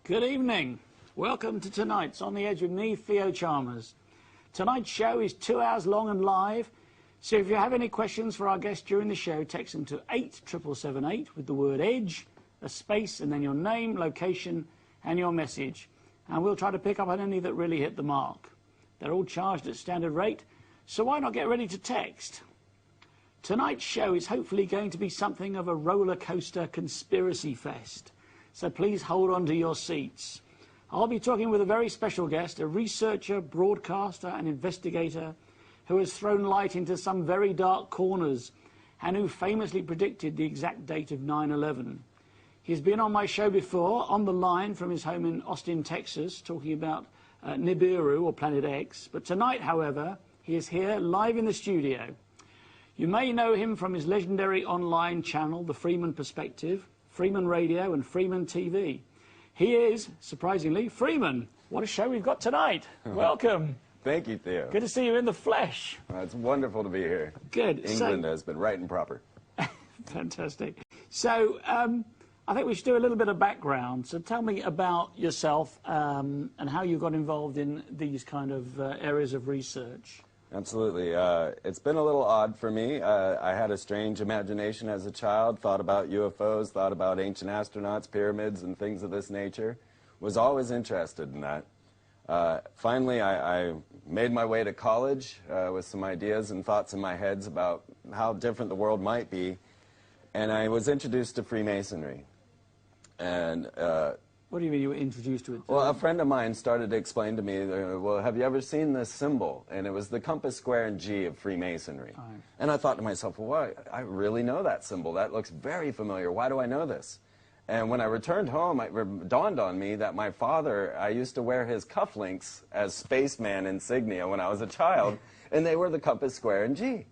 Good evening. Welcome to tonight's On the Edge with me, Theo Chalmers. Tonight's show is 2 hours long and live, so if you have any questions for our guests during the show, text them to 87778 with the word EDGE, a space, and then your name, location, and your message. And we'll try to pick up on any that really hit the mark. They're all charged at standard rate, so why not get ready to text? Tonight's show is hopefully going to be something of a roller coaster conspiracy fest. So please hold on to your seats. I'll be talking with a very special guest, a researcher, broadcaster and investigator who has thrown light into some very dark corners and who famously predicted the exact date of 9/11. He's been on my show before, on the line from his home in Austin, Texas, talking about Nibiru or Planet X. But tonight, however, he is here live in the studio. You may know him from his legendary online channel, The Freeman Perspective, Freeman Radio and Freeman TV. He is, surprisingly, Freeman. What a show we've got tonight. Welcome. Thank you, Theo. Good to see you in the flesh. It's wonderful to be here. Good. England has been right and proper. Fantastic. So I think we should do a little bit of background. So tell me about yourself and how you got involved in these kind of areas of research. Absolutely. It's been a little odd for me. I had a strange imagination as a child, thought about UFOs, thought about ancient astronauts, pyramids, and things of this nature. Was always interested in that. Finally, I made my way to college with some ideas and thoughts in my head about how different the world might be, and I was introduced to Freemasonry. And what do you mean you were introduced to it? Well, a friend of mine started to explain to me, well, have you ever seen this symbol? And it was the compass, square, and G of Freemasonry. Right. And I thought to myself, well, I really know that symbol. That looks very familiar. Why do I know this? And when I returned home, it dawned on me that my father, I used to wear his cufflinks as spaceman insignia when I was a child, and they were the compass, square, and G.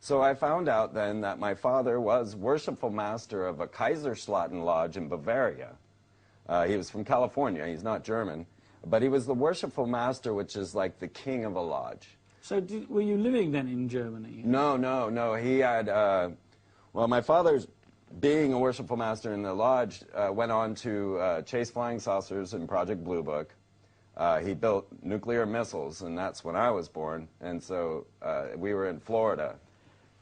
So I found out then that my father was worshipful master of a Kaiserslautern lodge in Bavaria. He was from California. He's not German. But he was the worshipful master, which is like the king of a lodge. So were you living then in Germany? No. He had, well, my father's being a worshipful master in the lodge went on to chase flying saucers in Project Blue Book. He built nuclear missiles, and that's when I was born. And so we were in Florida.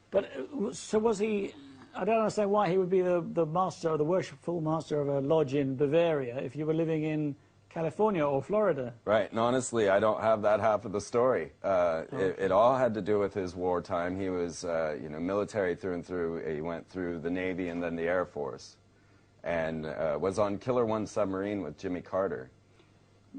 But so was he... I don't understand why he would be the master or the worshipful master of a lodge in Bavaria if you were living in California or Florida. Right, and honestly, I don't have that half of the story. It all had to do with his wartime. He was, military through and through. He went through the Navy and then the Air Force, and was on Killer 1 submarine with Jimmy Carter.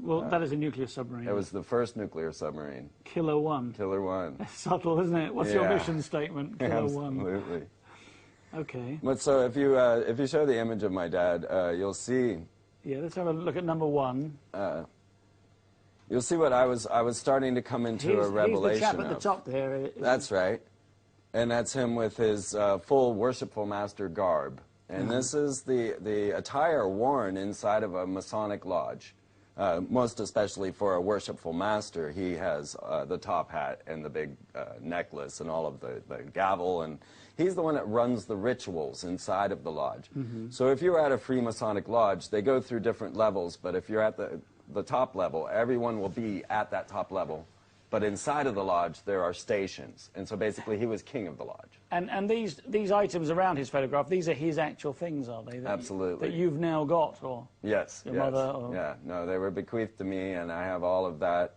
Well, that is a nuclear submarine. It was the first nuclear submarine. Killer 1. Killer 1. That's subtle, isn't it? What's your mission statement? Killer 1. Absolutely. Okay. But so if you show the image of my dad, you'll see. Yeah, let's have a look at number 1. You'll see what I was starting to come into a revelation. He's the chap at the top there. That's right, and that's him with his full worshipful master garb. And this is the attire worn inside of a Masonic lodge. Most especially for a worshipful master, he has the top hat and the big necklace and all of the gavel, and he's the one that runs the rituals inside of the lodge. So if you're at a Freemasonic lodge, they go through different levels, but if you're at the top level, everyone will be at that top level. But inside of the lodge, there are stations, and so basically he was king of the lodge. And these items around his photograph, these are his actual things, are they? Absolutely. That you've now got, or yes, your mother? Or... Yeah, no, they were bequeathed to me, and I have all of that,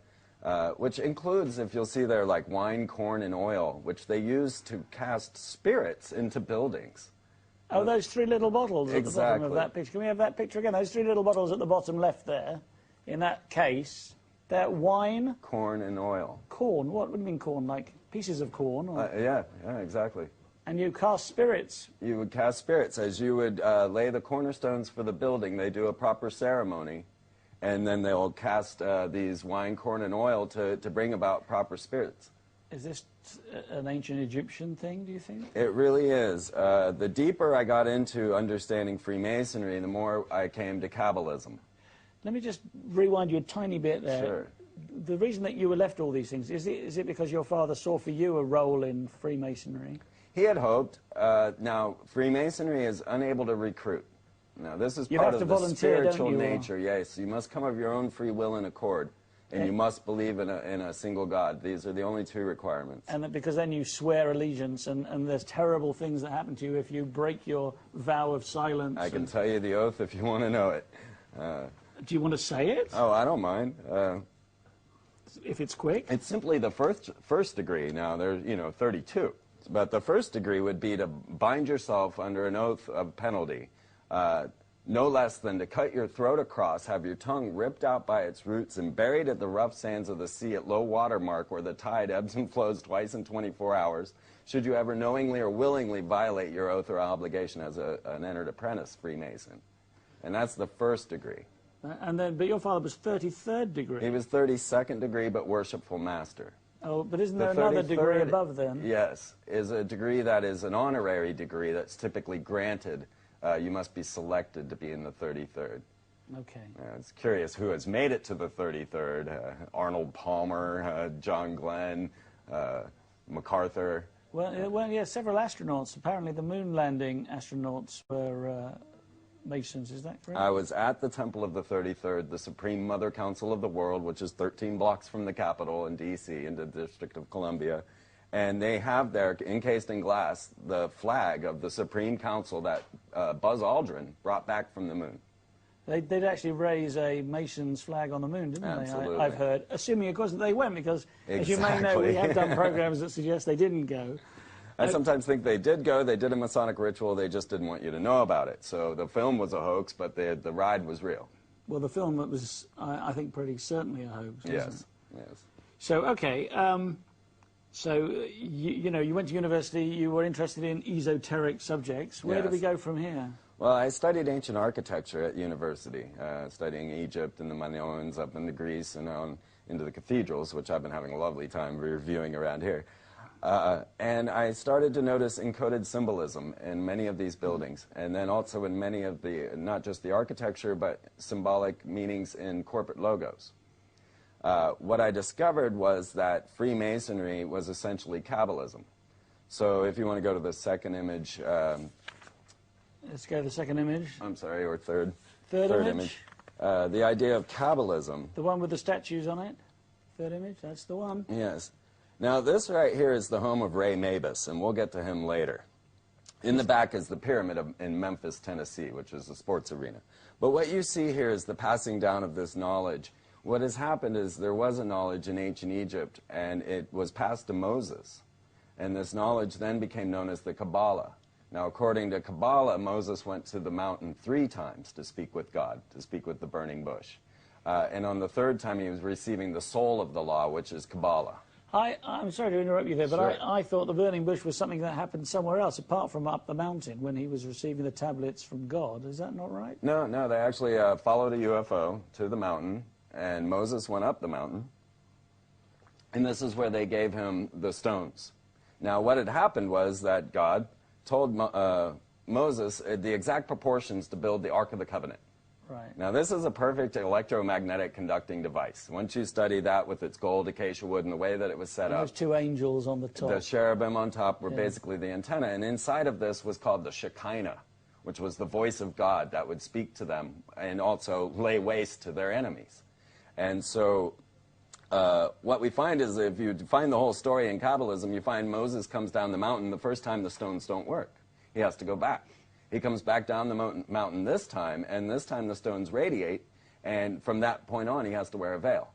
which includes, if you'll see there, like wine, corn, and oil, which they use to cast spirits into buildings. Oh, those 3 little bottles at the bottom of Exactly. that picture. Can we have that picture again? Those 3 little bottles at the bottom left there, in that case. They're wine? Corn and oil. Corn? What do you mean corn? Like pieces of corn? Or... Yeah, exactly. And you cast spirits? You would cast spirits. As you would lay the cornerstones for the building, they do a proper ceremony, and then they'll cast these wine, corn, and oil to bring about proper spirits. Is this an ancient Egyptian thing, do you think? It really is. The deeper I got into understanding Freemasonry, the more I came to Kabbalism. Let me just rewind you a tiny bit there. Sure. The reason that you were left all these things, is it because your father saw for you a role in Freemasonry? He had hoped. Now, Freemasonry is unable to recruit. No, this is You part have of to the volunteer, don't spiritual you, or- nature. Yes, you must come of your own free will and accord, and you must believe in a single God. These are the only two requirements. And because then you swear allegiance, and there's terrible things that happen to you if you break your vow of silence. I can tell you the oath if you want to know it. Do you want to say it? Oh, I don't mind. If it's quick? It's simply the first degree. Now, there's, 32. But the first degree would be to bind yourself under an oath of penalty, no less than to cut your throat across, have your tongue ripped out by its roots, and buried at the rough sands of the sea at low water mark, where the tide ebbs and flows twice in 24 hours, should you ever knowingly or willingly violate your oath or obligation as an entered apprentice Freemason. And that's the first degree. But your father was 33rd degree. He was 32nd degree, but worshipful master. Oh, but isn't there another degree above then? Yes, is a degree that is an honorary degree that's typically granted. You must be selected to be in the 33rd. Okay. It's curious who has made it to the 33rd. Arnold Palmer, John Glenn, MacArthur. Well, yeah, several astronauts. Apparently the moon landing astronauts were Masons, is that correct? I was at the Temple of the 33rd, the Supreme Mother Council of the World, which is 13 blocks from the Capitol in D.C., in the District of Columbia. And they have there, encased in glass, the flag of the Supreme Council that Buzz Aldrin brought back from the moon. They'd actually raise a Mason's flag on the moon, didn't Absolutely. they? I've heard. Assuming, of course, that they went, because, as you may know, Exactly. we have done programs that suggest they didn't go. I sometimes think they did go. They did a Masonic ritual. They just didn't want you to know about it. So the film was a hoax, but the ride was real. Well, the film was, I think, pretty certainly a hoax, wasn't Yes, it? yes. So, okay, you went to university, you were interested in esoteric subjects. Where do we go from here? Well, I studied ancient architecture at university, studying Egypt and the Minoans up into Greece and on into the cathedrals, which I've been having a lovely time reviewing around here. And I started to notice encoded symbolism in many of these buildings, and then also in many of the, not just the architecture, but symbolic meanings in corporate logos. What I discovered was that Freemasonry was essentially Kabbalism. So if you want to go to the second image. Let's go to the second image. I'm sorry, or third. Third image. The idea of Kabbalism. The one with the statues on it? Third image, that's the one. Yes. Now, this right here is the home of Ray Mabus, and we'll get to him later. In the back is the pyramid in Memphis, Tennessee, which is a sports arena. But what you see here is the passing down of this knowledge. What has happened is there was a knowledge in ancient Egypt, and it was passed to Moses. And this knowledge then became known as the Kabbalah. Now, according to Kabbalah, Moses went to the mountain 3 times to speak with God, to speak with the burning bush. And on the 3rd time, he was receiving the soul of the law, which is Kabbalah. I'm sorry to interrupt you there, but Sure. I thought the burning bush was something that happened somewhere else, apart from up the mountain, when he was receiving the tablets from God. Is that not right? No, they actually followed a UFO to the mountain, and Moses went up the mountain. And this is where they gave him the stones. Now, what had happened was that God told Moses the exact proportions to build the Ark of the Covenant. Right. Now, this is a perfect electromagnetic conducting device. Once you study that with its gold acacia wood and the way that it was set And up, those 2 angels on the top. the cherubim on top were basically the antenna, and inside of this was called the Shekinah, which was the voice of God that would speak to them and also lay waste to their enemies. And so what we find is, if you find the whole story in Kabbalism, you find Moses comes down the mountain. The first time the stones don't work. He has to go back. He comes back down the mountain this time, and this time the stones radiate, and from that point on he has to wear a veil.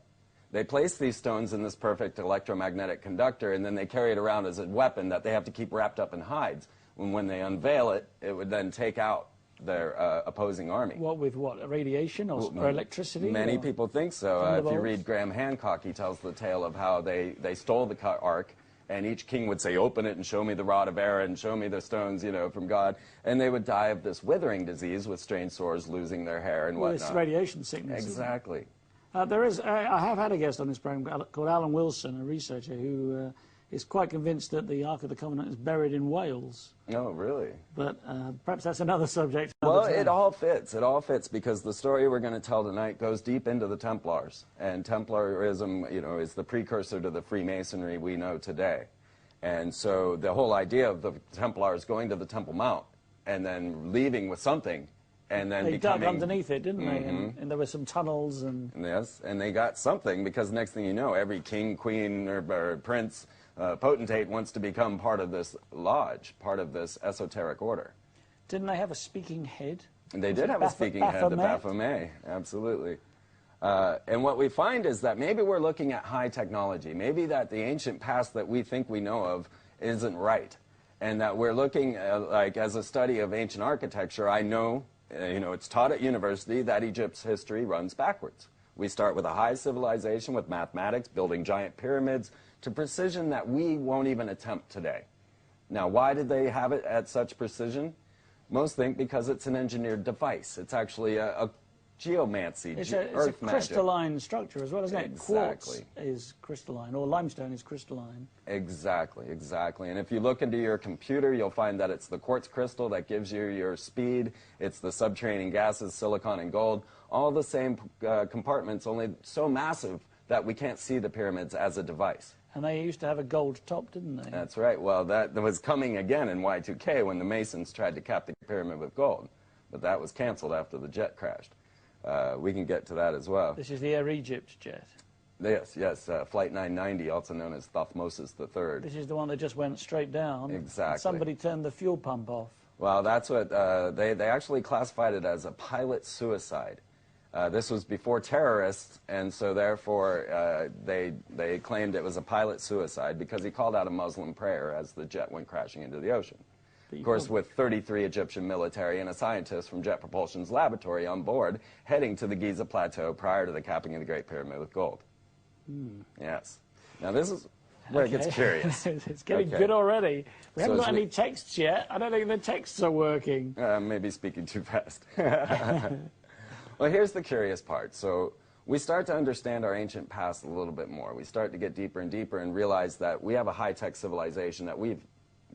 They place these stones in this perfect electromagnetic conductor, and then they carry it around as a weapon that they have to keep wrapped up in hides. When they unveil it, it would then take out their opposing army. What with what? Radiation or electricity? Many people think so. If you thunderbolts? read Graham Hancock, he tells the tale of how they stole the ark, and each king would say, open it and show me the rod of Aaron, show me the stones, from God. And they would die of this withering disease with strange sores, losing their hair and whatnot. It's radiation sickness. Exactly. I have had a guest on this program called Alan Wilson, a researcher who is quite convinced that the Ark of the Covenant is buried in Wales. Oh, really? But perhaps that's another subject. Well, it all fits. It all fits because the story we're going to tell tonight goes deep into the Templars. And Templarism, is the precursor to the Freemasonry we know today. And so the whole idea of the Templars going to the Temple Mount and then leaving with something and then they dug underneath it, didn't they? And there were some tunnels and... Yes, and they got something, because next thing you know, every king, queen, or prince, potentate wants to become part of this lodge, part of this esoteric order. Didn't they have a speaking head? And they did have a speaking head, the Baphomet, absolutely. And what we find is that maybe we're looking at high technology. Maybe that the ancient past that we think we know of isn't right. And that we're looking, like, as a study of ancient architecture, I know, it's taught at university that Egypt's history runs backwards. We start with a high civilization with mathematics, building giant pyramids, to precision that we won't even attempt today. Now, why did they have it at such precision? Most think because it's an engineered device. It's actually a geomancy, it's earth a crystalline structure as well, isn't it? Exactly. Quartz is crystalline, or limestone is crystalline. Exactly, exactly. And if you look into your computer, you'll find that it's the quartz crystal that gives you your speed. It's the subterranean gases, silicon and gold, all the same compartments, only so massive that we can't see the pyramids as a device. And they used to have a gold top, didn't they? That's right. Well, that was coming again in Y2K when the Masons tried to cap the pyramid with gold. But that was canceled after the jet crashed. We can get to that as well. This is the Air Egypt jet. Yes, yes. Flight 990, also known as Thutmose III. This is the one that just went straight down. Exactly. Somebody turned the fuel pump off. Well, that's what they actually classified it as a pilot suicide. This was before terrorists, and so therefore they claimed it was a pilot suicide because he called out a Muslim prayer as the jet went crashing into the ocean. Of course, with 33 Egyptian military and a scientist from Jet Propulsion's laboratory on board, heading to the Giza Plateau prior to the capping of the Great Pyramid with gold. Yes. Now, this is where it gets curious. It's getting good already. We haven't got any texts yet. I don't think the texts are working. Maybe speaking too fast. Well, here's the curious part. So we start to understand our ancient past a little bit more. We start to get deeper and deeper and realize that we have a high-tech civilization that we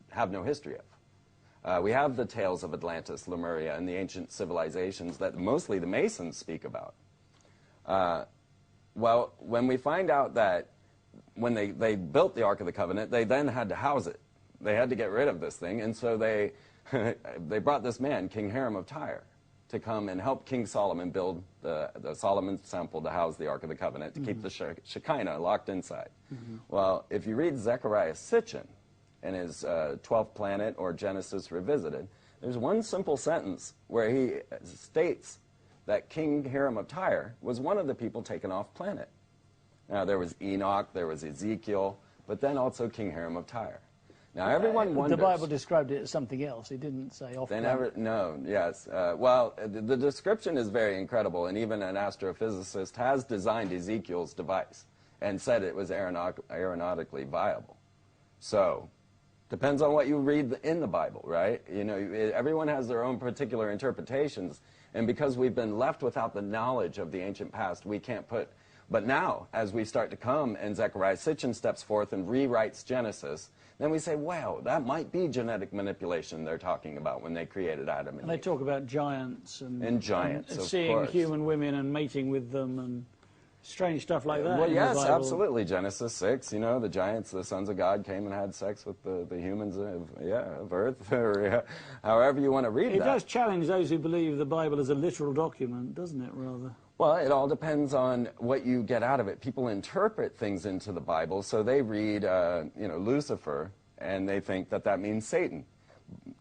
have no history of. We have the tales of Atlantis, Lemuria, and the ancient civilizations that mostly the Masons speak about. Well, when we find out that when they built the Ark of the Covenant, they then had to house it. They had to get rid of this thing, and so they brought this man, King Hiram of Tyre, to come and help King Solomon build the Solomon's Temple to house the Ark of the Covenant, to keep the Shekinah locked inside. Well, if you read Zechariah Sitchin in his 12th Planet or Genesis Revisited, there's one simple sentence where he states that King Hiram of Tyre was one of the people taken off planet. Now, there was Enoch, there was Ezekiel, but then also King Hiram of Tyre. Now, everyone wonders... The Bible described it as something else. It didn't say off planet. No, yes. Well, the description is very incredible, and even an astrophysicist has designed Ezekiel's device and said it was aeronautically viable. So, depends on what you read in the Bible, right? You know, everyone has their own particular interpretations, and because we've been left without the knowledge of the ancient past, we can't put... But now, as we start to come, and Zechariah Sitchin steps forth and rewrites Genesis, then we say, wow, that might be genetic manipulation they're talking about when they created Adam and Eve. They talk about giants and giants, and seeing human women and mating with them and strange stuff like that. Well, yes, absolutely. Genesis 6, you know, the giants, the sons of God came and had sex with the humans of Earth, or however you want to read that. It does challenge those who believe the Bible is a literal document, doesn't it, rather? Well, it all depends on what you get out of it. People interpret things into the Bible, so they read, Lucifer, and they think that that means Satan.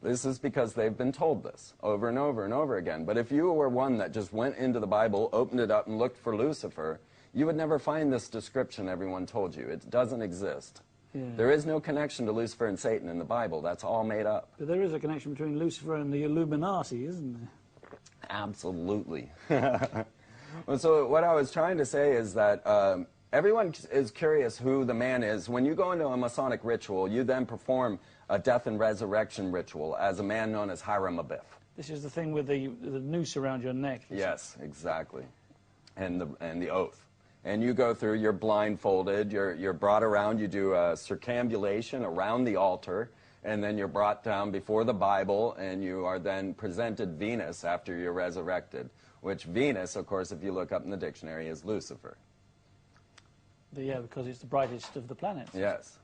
This is because they've been told this over and over and over again. But if you were one that just went into the Bible, opened it up, and looked for Lucifer, you would never find this description everyone told you. It doesn't exist. Yeah. There is no connection to Lucifer and Satan in the Bible. That's all made up. But there is a connection between Lucifer and the Illuminati, isn't there? Absolutely. Well, so what I was trying to say is that everyone is curious who the man is. When you go into a Masonic ritual, you then perform a death and resurrection ritual as a man known as Hiram Abiff. This is the thing with the noose around your neck. Yes, exactly. And the oath. And you go through, you're blindfolded, you're brought around, you do a circambulation around the altar, and then you're brought down before the Bible, and you are then presented Venus after you're resurrected. Which Venus, of course, if you look up in the dictionary, is Lucifer. Yeah, because it's the brightest of the planets. Yes,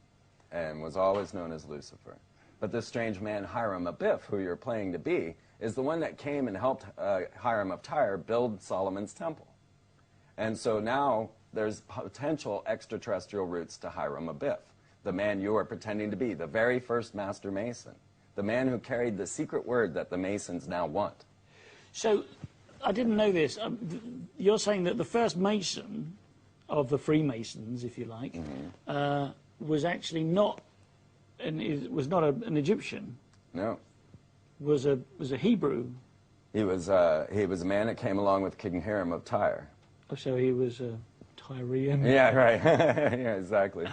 and was always known as Lucifer. But this strange man, Hiram Abiff, who you're playing to be, is the one that came and helped Hiram of Tyre build Solomon's temple. And so now there's potential extraterrestrial roots to Hiram Abiff, the man you are pretending to be, the very first master mason, the man who carried the secret word that the Masons now want. So, I didn't know this. You're saying that the first Mason of the Freemasons, if you like, was actually not an Egyptian. No. Was a Hebrew. He was a man that came along with King Hiram of Tyre. Oh, so he was a Tyrian. Yeah, right. Yeah, exactly.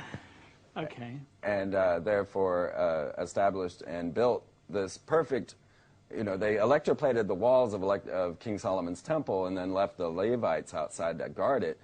Okay. And therefore established and built this perfect, you know, they electroplated the walls of King Solomon's temple and then left the Levites outside to guard it.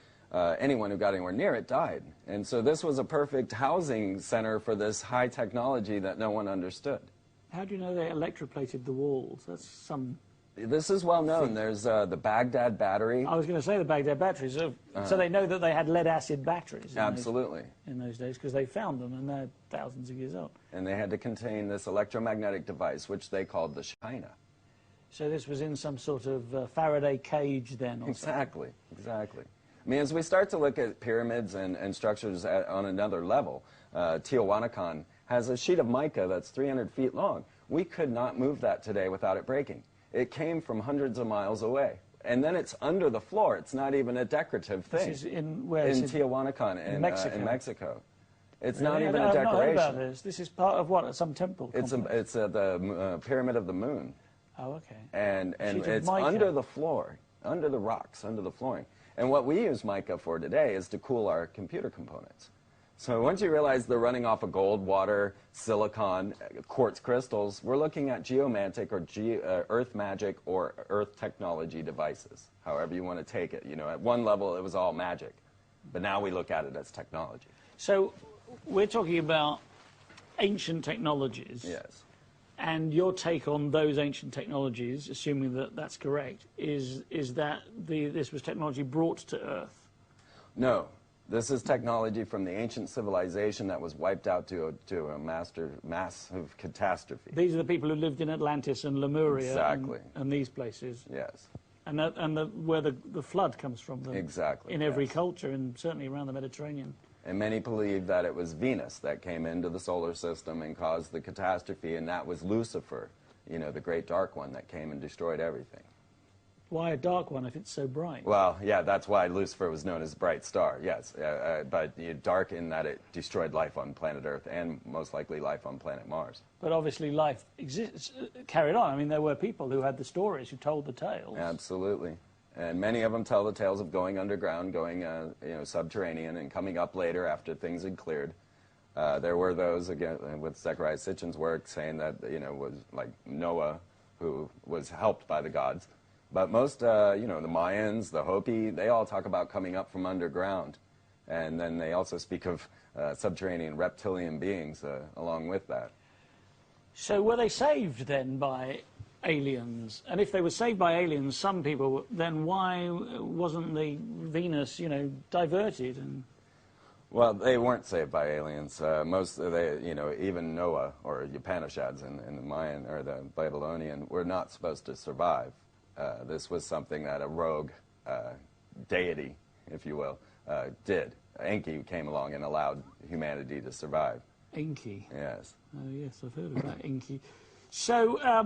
Anyone who got anywhere near it died. And so this was a perfect housing center for this high technology that no one understood. How do you know they electroplated the walls? That's some... This is well known. There's the Baghdad battery. I was going to say the Baghdad batteries. So they know that they had lead-acid batteries. Absolutely. In those days, because they found them, and they're thousands of years old. And they had to contain this electromagnetic device, which they called the Shekinah. So this was in some sort of Faraday cage then? Or exactly, exactly. I mean, as we start to look at pyramids and structures on another level, Teotihuacan has a sheet of mica that's 300 feet long. We could not move that today without it breaking. It came from hundreds of miles away. And then it's under the floor. It's not even a decorative thing. This is in where? In Teotihuacan, in Mexico. It's really? not even a decoration. I've not heard about this. This is part of what? Some temple complex? It's the Pyramid of the Moon. Oh, okay. And it's under the floor, under the rocks, under the flooring. And what we use mica for today is to cool our computer components. So once you realize they're running off of gold, water, silicon, quartz crystals, we're looking at geomantic or earth magic or earth technology devices, however you want to take it. You know, at one level it was all magic, but now we look at it as technology. So we're talking about ancient technologies. Yes. And your take on those ancient technologies, assuming that that's correct, is that this was technology brought to Earth? No. This is technology from the ancient civilization that was wiped out to a massive catastrophe. These are the people who lived in Atlantis and Lemuria. Exactly. And these places. Yes. And where the flood comes from. Exactly. In every culture, and certainly around the Mediterranean. And many believe that it was Venus that came into the solar system and caused the catastrophe, and that was Lucifer, you know, the great dark one that came and destroyed everything. Why a dark one if it's so bright? Well, yeah, that's why Lucifer was known as a bright star, yes. But dark in that it destroyed life on planet Earth and most likely life on planet Mars. But obviously life carried on. I mean, there were people who had the stories, who told the tales. Absolutely. And many of them tell the tales of going underground, going subterranean, and coming up later after things had cleared. There were those, again, with Zechariah Sitchin's work, saying that, you know, was like Noah, who was helped by the gods. But most, the Mayans, the Hopi, they all talk about coming up from underground. And then they also speak of subterranean reptilian beings along with that. So were they saved then by aliens? And if they were saved by aliens, some people, then why wasn't the Venus, diverted? And well, they weren't saved by aliens. Even Noah or Upanishads in the Mayan or the Babylonian were not supposed to survive. This was something that a rogue deity, if you will, did. Enki came along and allowed humanity to survive. Enki? Yes. Oh, yes, I've heard about Enki. So, are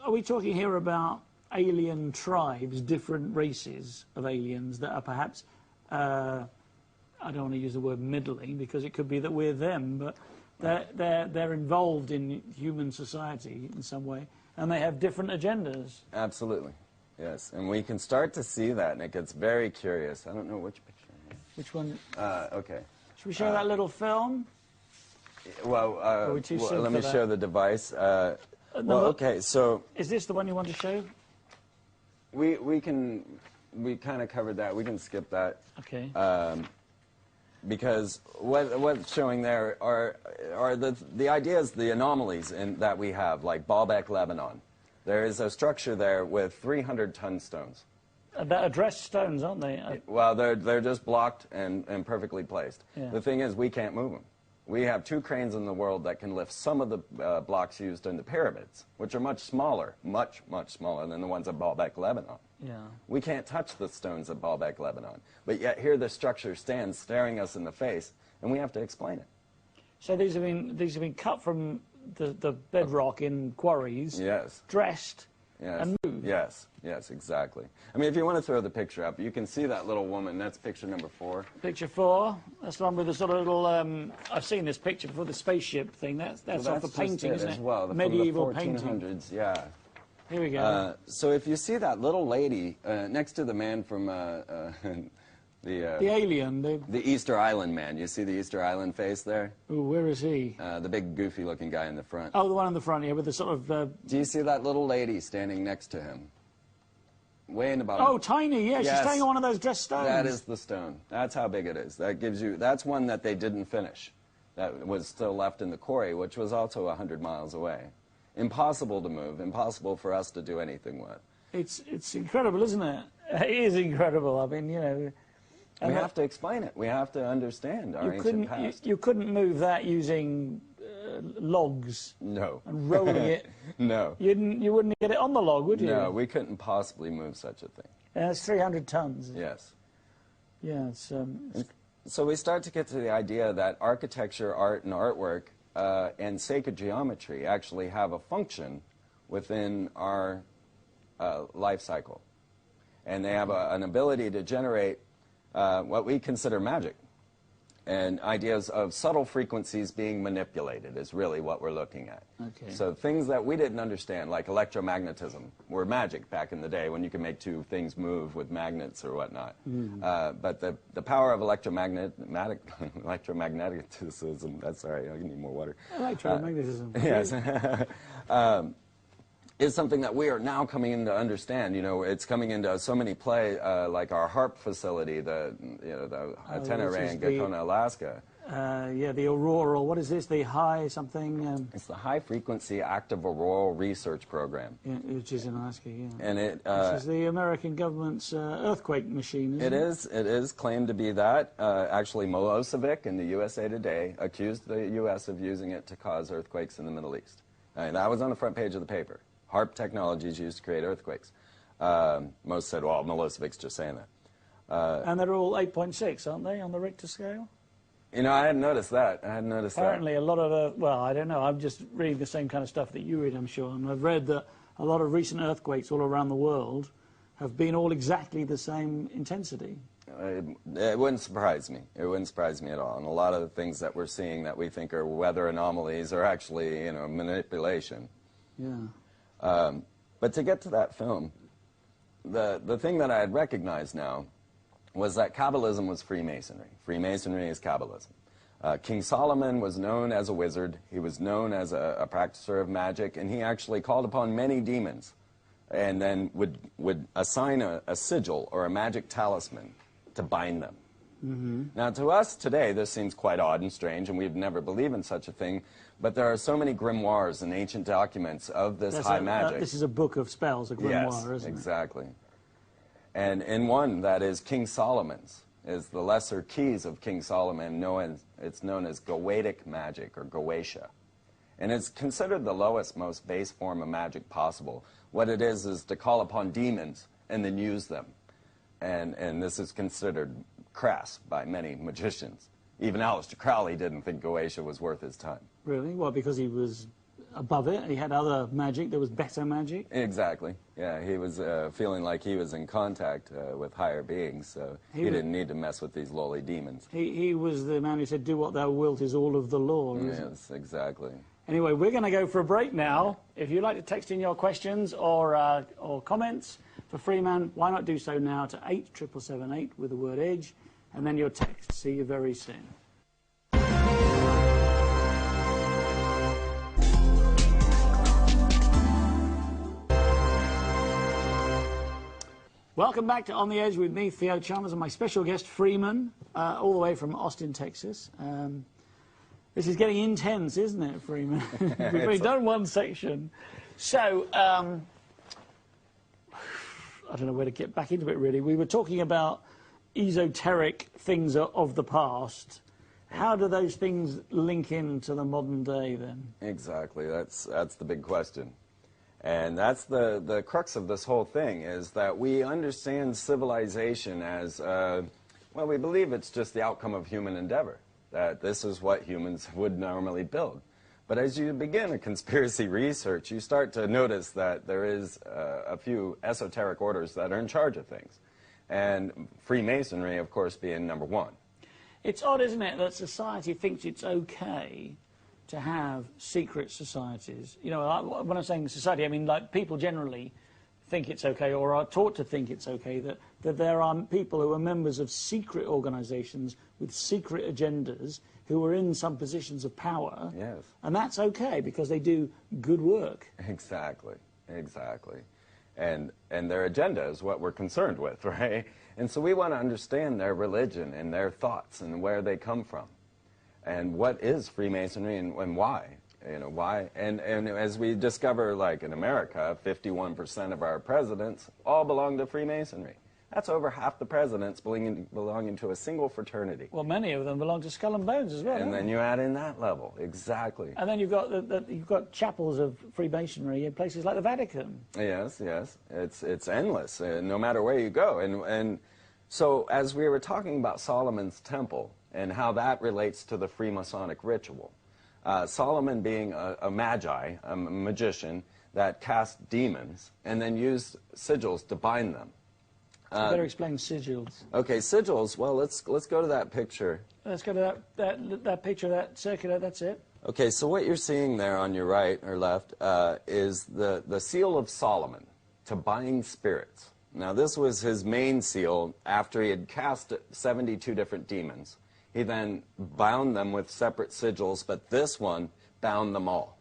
we talking here about alien tribes, different races of aliens that are perhaps, I don't want to use the word middling because it could be that we're them, but they're involved in human society in some way, and they have different agendas. Absolutely, yes. And we can start to see that, and it gets very curious. I don't know which picture. Which one? Okay. Should we show that little film? Well, let me show the device. Okay, so... Is this the one you want to show? We kind of covered that. We can skip that. Okay. Because what's showing there are the ideas, the anomalies that we have, like Baalbek, Lebanon. There is a structure there with 300-ton stones. They're addressed stones, aren't they? Well, they're just blocked and perfectly placed. Yeah. The thing is, we can't move them. We have 2 cranes in the world that can lift some of the blocks used in the pyramids, which are much smaller, much smaller than the ones at Baalbek, Lebanon. Yeah. We can't touch the stones at Baalbek, Lebanon. But yet here the structure stands staring us in the face, and we have to explain it. So these have been cut from the bedrock in quarries. Yes. Dressed. Yes. And moved. Yes, exactly. I mean, if you want to throw the picture up, you can see that little woman. That's picture number 4. Picture 4. That's the one with the sort of little. I've seen this picture before, the spaceship thing. That's off the painting, isn't it? As well, medieval from the 1400s, painting. yeah. Here we go. So if you see that little lady next to the man from the alien. The Easter Island man. You see the Easter Island face there? Ooh, where is he? The big goofy-looking guy in the front. Oh, the one in the front here with the sort of. Do you see that little lady standing next to him? Way in the bottom. Oh, tiny, yeah. Yes. She's standing on one of those dressed stones. That is the stone. That's how big it is. That gives you. That's one that they didn't finish. That was still left in the quarry, which was also 100 miles away. Impossible to move. Impossible for us to do anything with. It's incredible, isn't it? It is incredible. I mean, you know. We have to explain it. We have to understand our ancient past. You couldn't move that using logs. No. And rolling it. No. You wouldn't get it on the log, would you? No, we couldn't possibly move such a thing. It's 300 tons. Yes. Yeah, it's so we start to get to the idea that architecture, art, and artwork and sacred geometry actually have a function within our life cycle. And they have an ability to generate what we consider magic. And ideas of subtle frequencies being manipulated is really what we're looking at. Okay. So things that we didn't understand, like electromagnetism, were magic back in the day when you could make 2 things move with magnets or whatnot. But the power of electromagnetism, that's sorry, I need more water. Electromagnetism. Yes. Is something that we are now coming in to understand. You know, it's coming into so many play, like our HARP facility, the antenna array in Gacona, Alaska. Yeah, the auroral. What is this? The high something? It's the High Frequency Active Auroral Research Program. Yeah, which is in Alaska. Yeah. And it. Which is the American government's earthquake machine. Isn't it? It is claimed to be that. Actually, Milosevic in the USA Today accused the U.S. of using it to cause earthquakes in the Middle East. That was on the front page of the paper. HARP technology is used to create earthquakes. Most said, well, Milosevic's just saying that. And they're all 8.6, aren't they, on the Richter scale? You know, I hadn't noticed that. Apparently, a lot of the, well, I don't know, I'm just reading the same kind of stuff that you read, I'm sure, and I've read that a lot of recent earthquakes all around the world have been all exactly the same intensity. It wouldn't surprise me. It wouldn't surprise me at all. And a lot of the things that we're seeing that we think are weather anomalies are actually, you know, manipulation. Yeah. But to get to that film, the thing that I had recognized now was that Kabbalism was Freemasonry. Freemasonry is Kabbalism. King Solomon was known as a wizard. He was known as a practicer of magic, and he actually called upon many demons and then would assign a sigil or a magic talisman to bind them. Now, to us today, this seems quite odd and strange, and we'd never believe in such a thing, but there are so many grimoires and ancient documents of this high magic. This is a book of spells, a grimoire, yes, isn't it? Exactly. And in one that is King Solomon's, is the lesser keys of King Solomon, it's known as Goetic magic, or Goetia. And it's considered the lowest, most base form of magic possible. What it is to call upon demons and then use them. And this is considered crass by many magicians. Even Aleister Crowley didn't think Goetia was worth his time. Really? Well, because he was above it. He had other magic. There was better magic. Exactly. Yeah, he was feeling like he was in contact with higher beings, so he didn't need to mess with these lowly demons. He was the man who said, "Do what thou wilt is all of the law." Yes, exactly. Anyway, we're going to go for a break now. If you'd like to text in your questions or comments for Freeman, why not do so now to 87778 with the word EDGE, and then your text. See you very soon. Welcome back to On the Edge with me, Theo Chalmers, and my special guest, Freeman, all the way from Austin, Texas. This is getting intense, isn't it, Freeman? We've only done one section. So, I don't know where to get back into it, really. We were talking about esoteric things of the past, How do those things link into the modern day then? Exactly. That's the big question. And that's the crux of this whole thing, is that we understand civilization as, well, we believe it's just the outcome of human endeavor, that this is what humans would normally build. But as you begin a conspiracy research, you start to notice that there is a few esoteric orders that are in charge of things. And Freemasonry, of course, being number one. It's odd, isn't it, that society thinks it's okay to have secret societies. You know, when I'm saying society, I mean like people generally think it's okay, or are taught to think it's okay, that there are people who are members of secret organizations with secret agendas who are in some positions of power. Yes. And that's okay because they do good work. Exactly, exactly. And their agenda is what we're concerned with, right? And so we want to understand their religion and their thoughts and where they come from. And what is Freemasonry and why? You know, why? And as we discover, like in America, 51% of our presidents all belong to Freemasonry. That's over half the presidents belonging to a single fraternity. Well, many of them belong to Skull and Bones as well. And then you add in that level, exactly. And then you've got chapels of Freemasonry in places like the Vatican. Yes, yes, it's endless, no matter where you go. And so as we were talking about Solomon's temple and how that relates to the Freemasonic ritual, Solomon being a magi, a magician that cast demons and then used sigils to bind them. So you better explain sigils. Okay, sigils. Well, let's go to that picture. Let's go to that picture, that circular. That's it. Okay, so what you're seeing there on your right or left is the seal of Solomon to bind spirits. Now, this was his main seal after he had cast 72 different demons. He then bound them with separate sigils, but this one bound them all.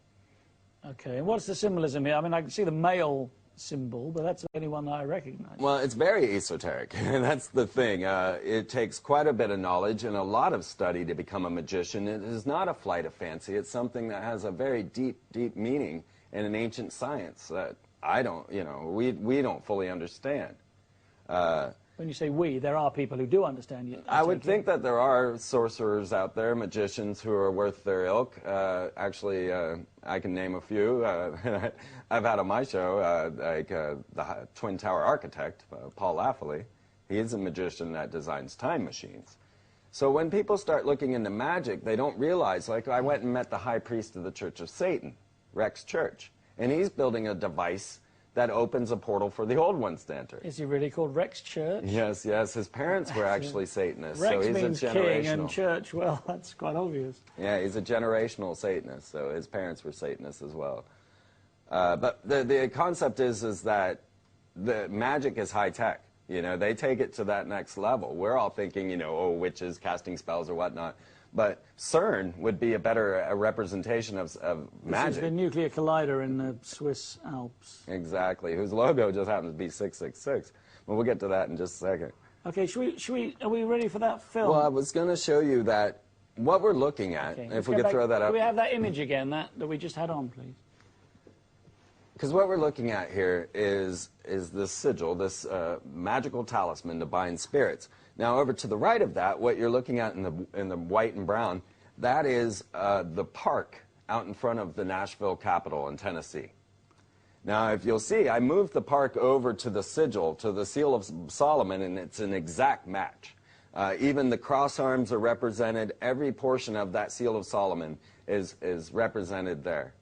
Okay, and what's the symbolism here? I mean, I can see the male symbol, but that's the only one that I recognize. Well, it's very esoteric, and that's the thing. It takes quite a bit of knowledge and a lot of study to become a magician. It is not a flight of fancy. It's something that has a very deep, deep meaning in an ancient science that I don't, you know, we don't fully understand. When you say we, there are people who do understand you. I would think that there are sorcerers out there, magicians who are worth their ilk. Actually, I can name a few. I've had on my show, the Twin Tower architect, Paul Laffoley. He's a magician that designs time machines. So when people start looking into magic, they don't realize, like I went and met the high priest of the Church of Satan, Rex Church, and he's building a device that opens a portal for the old ones to enter. Is he really called Rex Church? Yes, yes. His parents were actually Satanists. Rex so he's means a generational. king and church. Well, that's quite obvious. Yeah, he's a generational Satanist, so his parents were Satanists as well. But the concept is that the magic is high tech. You know, they take it to that next level. We're all thinking, you know, oh, witches casting spells or whatnot. But CERN would be a better representation of magic. This is the nuclear collider in the Swiss Alps. Exactly, whose logo just happens to be 666. Well, we'll get to that in just a second. Okay, are we ready for that film? Well, I was going to show you that what we're looking at, Okay, if we could throw that up. Can we have that image again, that we just had on, please? Because what we're looking at here is this sigil, this magical talisman to bind spirits. Now, over to the right of that, what you're looking at in the white and brown, that is the park out in front of the Nashville Capitol in Tennessee. Now, if you'll see, I moved the park over to the sigil, to the seal of Solomon, and it's an exact match. Even the cross arms are represented. Every portion of that seal of Solomon is represented there.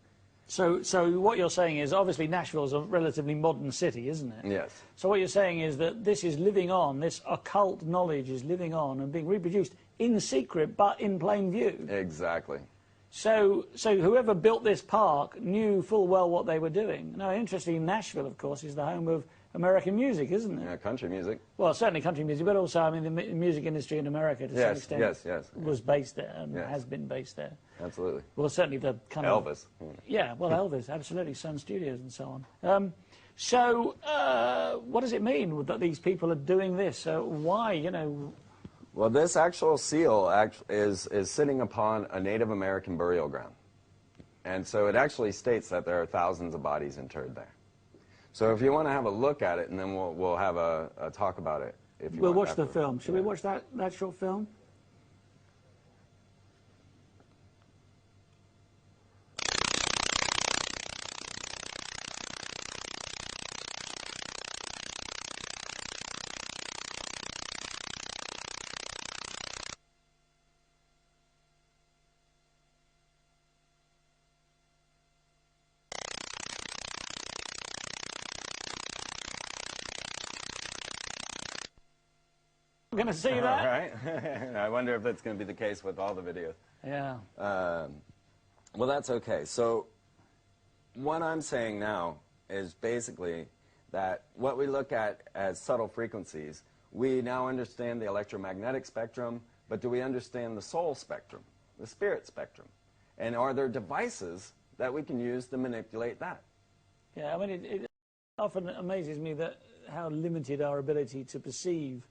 So what you're saying is, obviously Nashville's a relatively modern city, isn't it? Yes. So what you're saying is that this is living on, this occult knowledge is living on and being reproduced in secret, but in plain view. Exactly. So whoever built this park knew full well what they were doing. Now, interestingly, Nashville, of course, is the home of American music, isn't it? Yeah, country music. Well, certainly country music, but also, I mean, the music industry in America, to some extent, was based there and has been based there. Absolutely. Well, certainly the kind of... Elvis. Yeah, well, Elvis, absolutely, Sun Studios and so on. What does it mean that these people are doing this? Why, you know... Well, this actual seal is sitting upon a Native American burial ground. And so it actually states that there are thousands of bodies interred there. So if you want to have a look at it, and then we'll have a talk about it. If you we'll want watch the film. Should we watch that short film? We're going to see that. All right. I wonder if that's going to be the case with all the videos. Yeah. Well, that's okay. So what I'm saying now is basically that what we look at as subtle frequencies, we now understand the electromagnetic spectrum, but do we understand the soul spectrum, the spirit spectrum? And are there devices that we can use to manipulate that? Yeah, I mean, it often amazes me that how limited our ability to perceive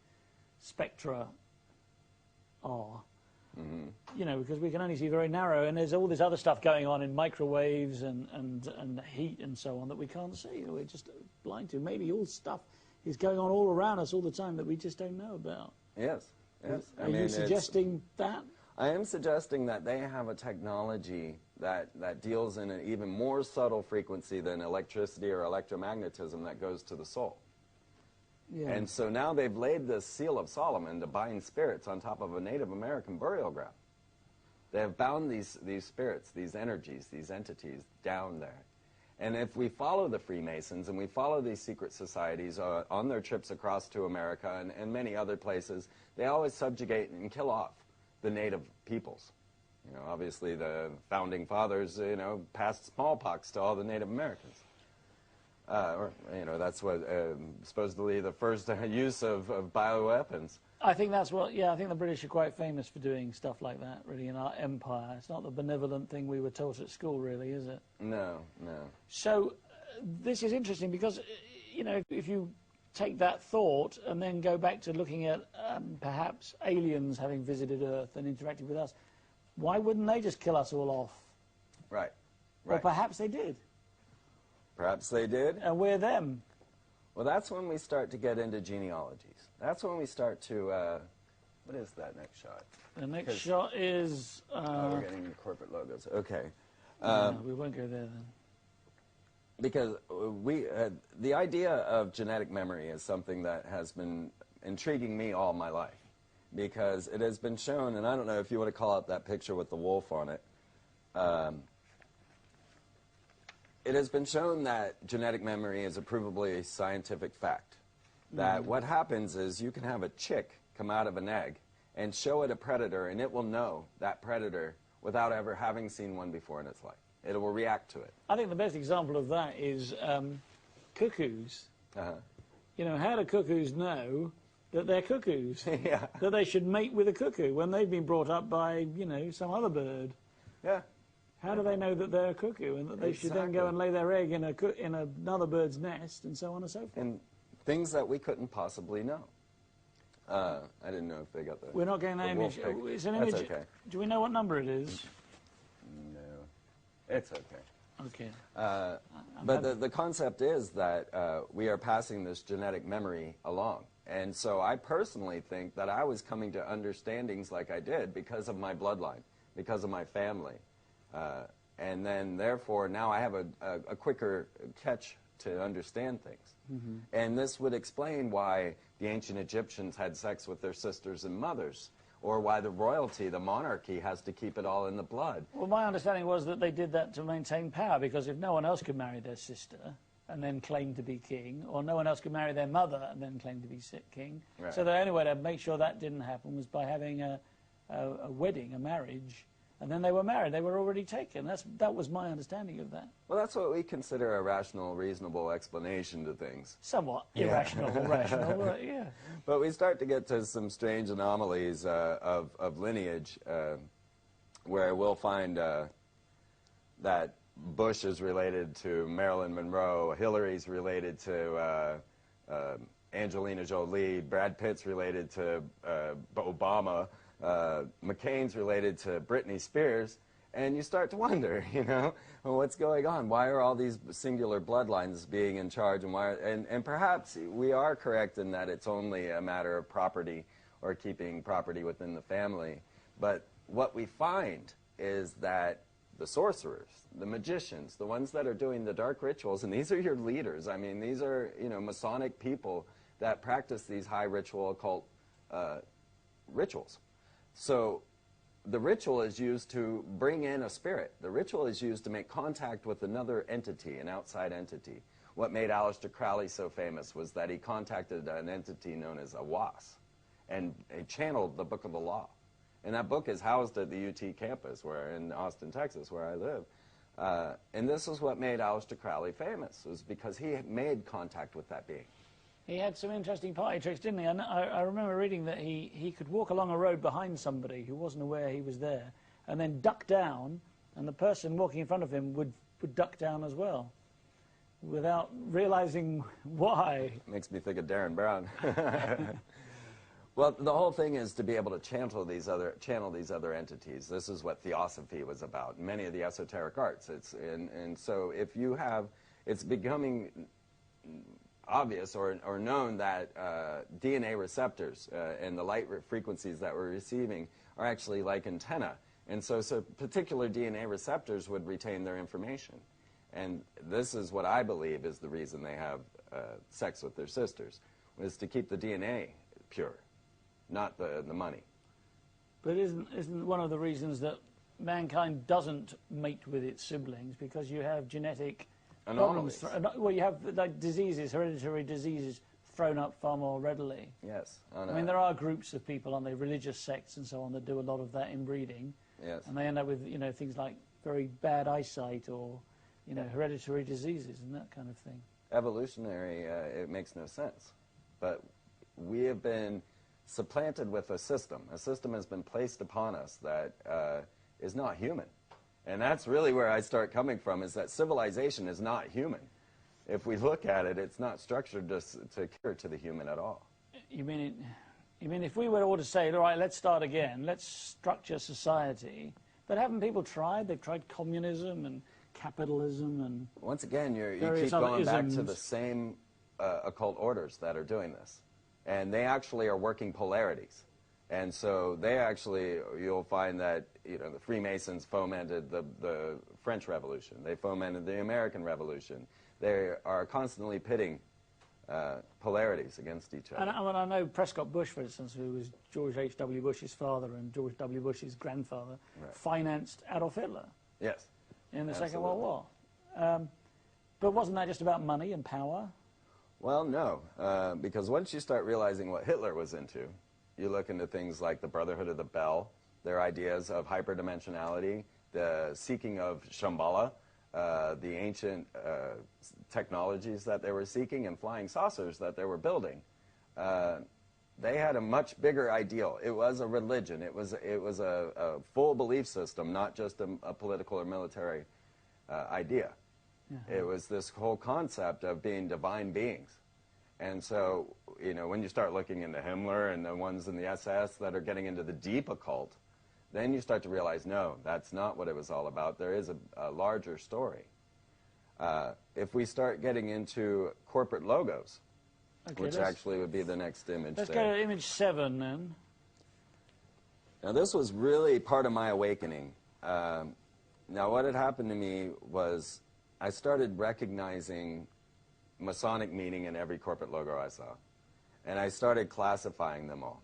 spectra are. You know, because we can only see very narrow, and there's all this other stuff going on in microwaves and heat and so on that we can't see. We're just blind to. Maybe all stuff is going on all around us all the time that we just don't know about. Yes, yes. Are you suggesting that? I am suggesting that they have a technology that deals in an even more subtle frequency than electricity or electromagnetism that goes to the soul. Yeah. And so now they've laid this seal of Solomon to bind spirits on top of a Native American burial ground. They have bound these spirits, these energies, these entities down there. And if we follow the Freemasons and we follow these secret societies on their trips across to America and many other places, they always subjugate and kill off the native peoples. You know, obviously the founding fathers, you know, passed smallpox to all the Native Americans. Or, you know, that's what supposedly the first use of bioweapons. I think that's what, yeah, I think the British are quite famous for doing stuff like that, really, in our empire. It's not the benevolent thing we were taught at school, really, is it? No, no. So this is interesting because, you know, if you take that thought and then go back to looking at perhaps aliens having visited Earth and interacted with us, why wouldn't they just kill us all off? Right, right. Or perhaps they did. Perhaps they did. And we're them. Well, that's when we start to get into genealogies. That's when we start to, what is that next shot? The next shot is... oh, we're getting the corporate logos. Okay. No, we won't go there then. Because the idea of genetic memory is something that has been intriguing me all my life. Because it has been shown, and I don't know if you want to call out that picture with the wolf on it, it has been shown that genetic memory is a provably scientific fact. That what happens is you can have a chick come out of an egg and show it a predator, and it will know that predator without ever having seen one before in its life. It will react to it. I think the best example of that is cuckoos. You know, how do cuckoos know that they're cuckoos? Yeah. That they should mate with a cuckoo when they've been brought up by, you know, some other bird? Yeah. How do they know that they're a cuckoo and that they should then go and lay their egg in another bird's nest and so on and so forth? And things that we couldn't possibly know. I didn't know if they got the... We're not getting that image. It's an image. That's okay. Do we know what number it is? No. It's okay. Okay. But the concept is that we are passing this genetic memory along. And so I personally think that I was coming to understandings like I did because of my bloodline, because of my family. And then, therefore, now I have a quicker catch to understand things. And this would explain why the ancient Egyptians had sex with their sisters and mothers, or why the royalty, the monarchy, has to keep it all in the blood. Well, my understanding was that they did that to maintain power, because if no one else could marry their sister and then claim to be king, or no one else could marry their mother and then claim to be king, so the only way to make sure that didn't happen was by having a wedding, a marriage, and then they were married. They were already taken. That was my understanding of that. Well, that's what we consider a rational, reasonable explanation to things. Somewhat irrational, rational, yeah. But we start to get to some strange anomalies of lineage, where we'll find that Bush is related to Marilyn Monroe, Hillary's related to Angelina Jolie, Brad Pitt's related to Obama, McCain's related to Britney Spears, and you start to wonder, you know, what's going on? Why are all these singular bloodlines being in charge, and why? And perhaps we are correct in that it's only a matter of property or keeping property within the family. But what we find is that the sorcerers, the magicians, the ones that are doing the dark rituals, and these are your leaders. I mean, these are, you know, Masonic people that practice these high ritual occult rituals. So the ritual is used to bring in a spirit. The ritual is used to make contact with another entity, an outside entity. What made Aleister Crowley so famous was that he contacted an entity known as a was. and channeled the Book of the Law. And that book is housed at the UT campus in Austin, Texas, where I live. And this is what made Aleister Crowley famous, was because he had made contact with that being. He had some interesting party tricks, didn't he? And I remember reading that he could walk along a road behind somebody who wasn't aware he was there, and then duck down, and the person walking in front of him would duck down as well, without realizing why. Makes me think of Darren Brown. Well, the whole thing is to be able to channel these other entities. This is what theosophy was about, many of the esoteric arts. And so if you have, it's becoming obvious or known that DNA receptors and the light frequencies that we're receiving are actually like antenna. And so particular DNA receptors would retain their information. And this is what I believe is the reason they have sex with their sisters, is to keep the DNA pure, not the money. But isn't one of the reasons that mankind doesn't mate with its siblings because you have genetic anomalies? Well, you have like diseases, hereditary diseases, thrown up far more readily. Yes. I mean, there are groups of people, aren't they, religious sects and so on, that do a lot of that inbreeding. Yes. And they end up with, you know, things like very bad eyesight or, you know, hereditary diseases and that kind of thing. Evolutionary, it makes no sense. But we have been supplanted with a system. A system has been placed upon us that is not human. And that's really where I start coming from, is that civilization is not human. If we look at it, it's not structured to cater to the human at all. You mean if we were all to say, all right, let's start again, let's structure society, but haven't people tried? They've tried communism and capitalism and once again, you keep going back to the same occult orders that are doing this. And they actually are working polarities. And so they actually, you'll find that, you know, the Freemasons fomented the French Revolution. They fomented the American Revolution. They are constantly pitting polarities against each other. And I know Prescott Bush, for instance, who was George H.W. Bush's father and George W. Bush's grandfather, financed Adolf Hitler. Yes. In the Second World War. But wasn't that just about money and power? Well, no, because once you start realizing what Hitler was into, you look into things like the Brotherhood of the Bell, their ideas of hyperdimensionality, the seeking of Shambhala, the ancient technologies that they were seeking, and flying saucers that they were building. They had a much bigger ideal. It was a religion. It was a full belief system, not just a political or military idea. It was this whole concept of being divine beings. And so, you know, when you start looking into Himmler and the ones in the SS that are getting into the deep occult, then you start to realize, no, that's not what it was all about. There is a larger story. If we start getting into corporate logos, which actually would be the next image. Let's go to image 7 then. Now this was really part of my awakening. Now what had happened to me was I started recognizing Masonic meaning in every corporate logo I saw. And I started classifying them all.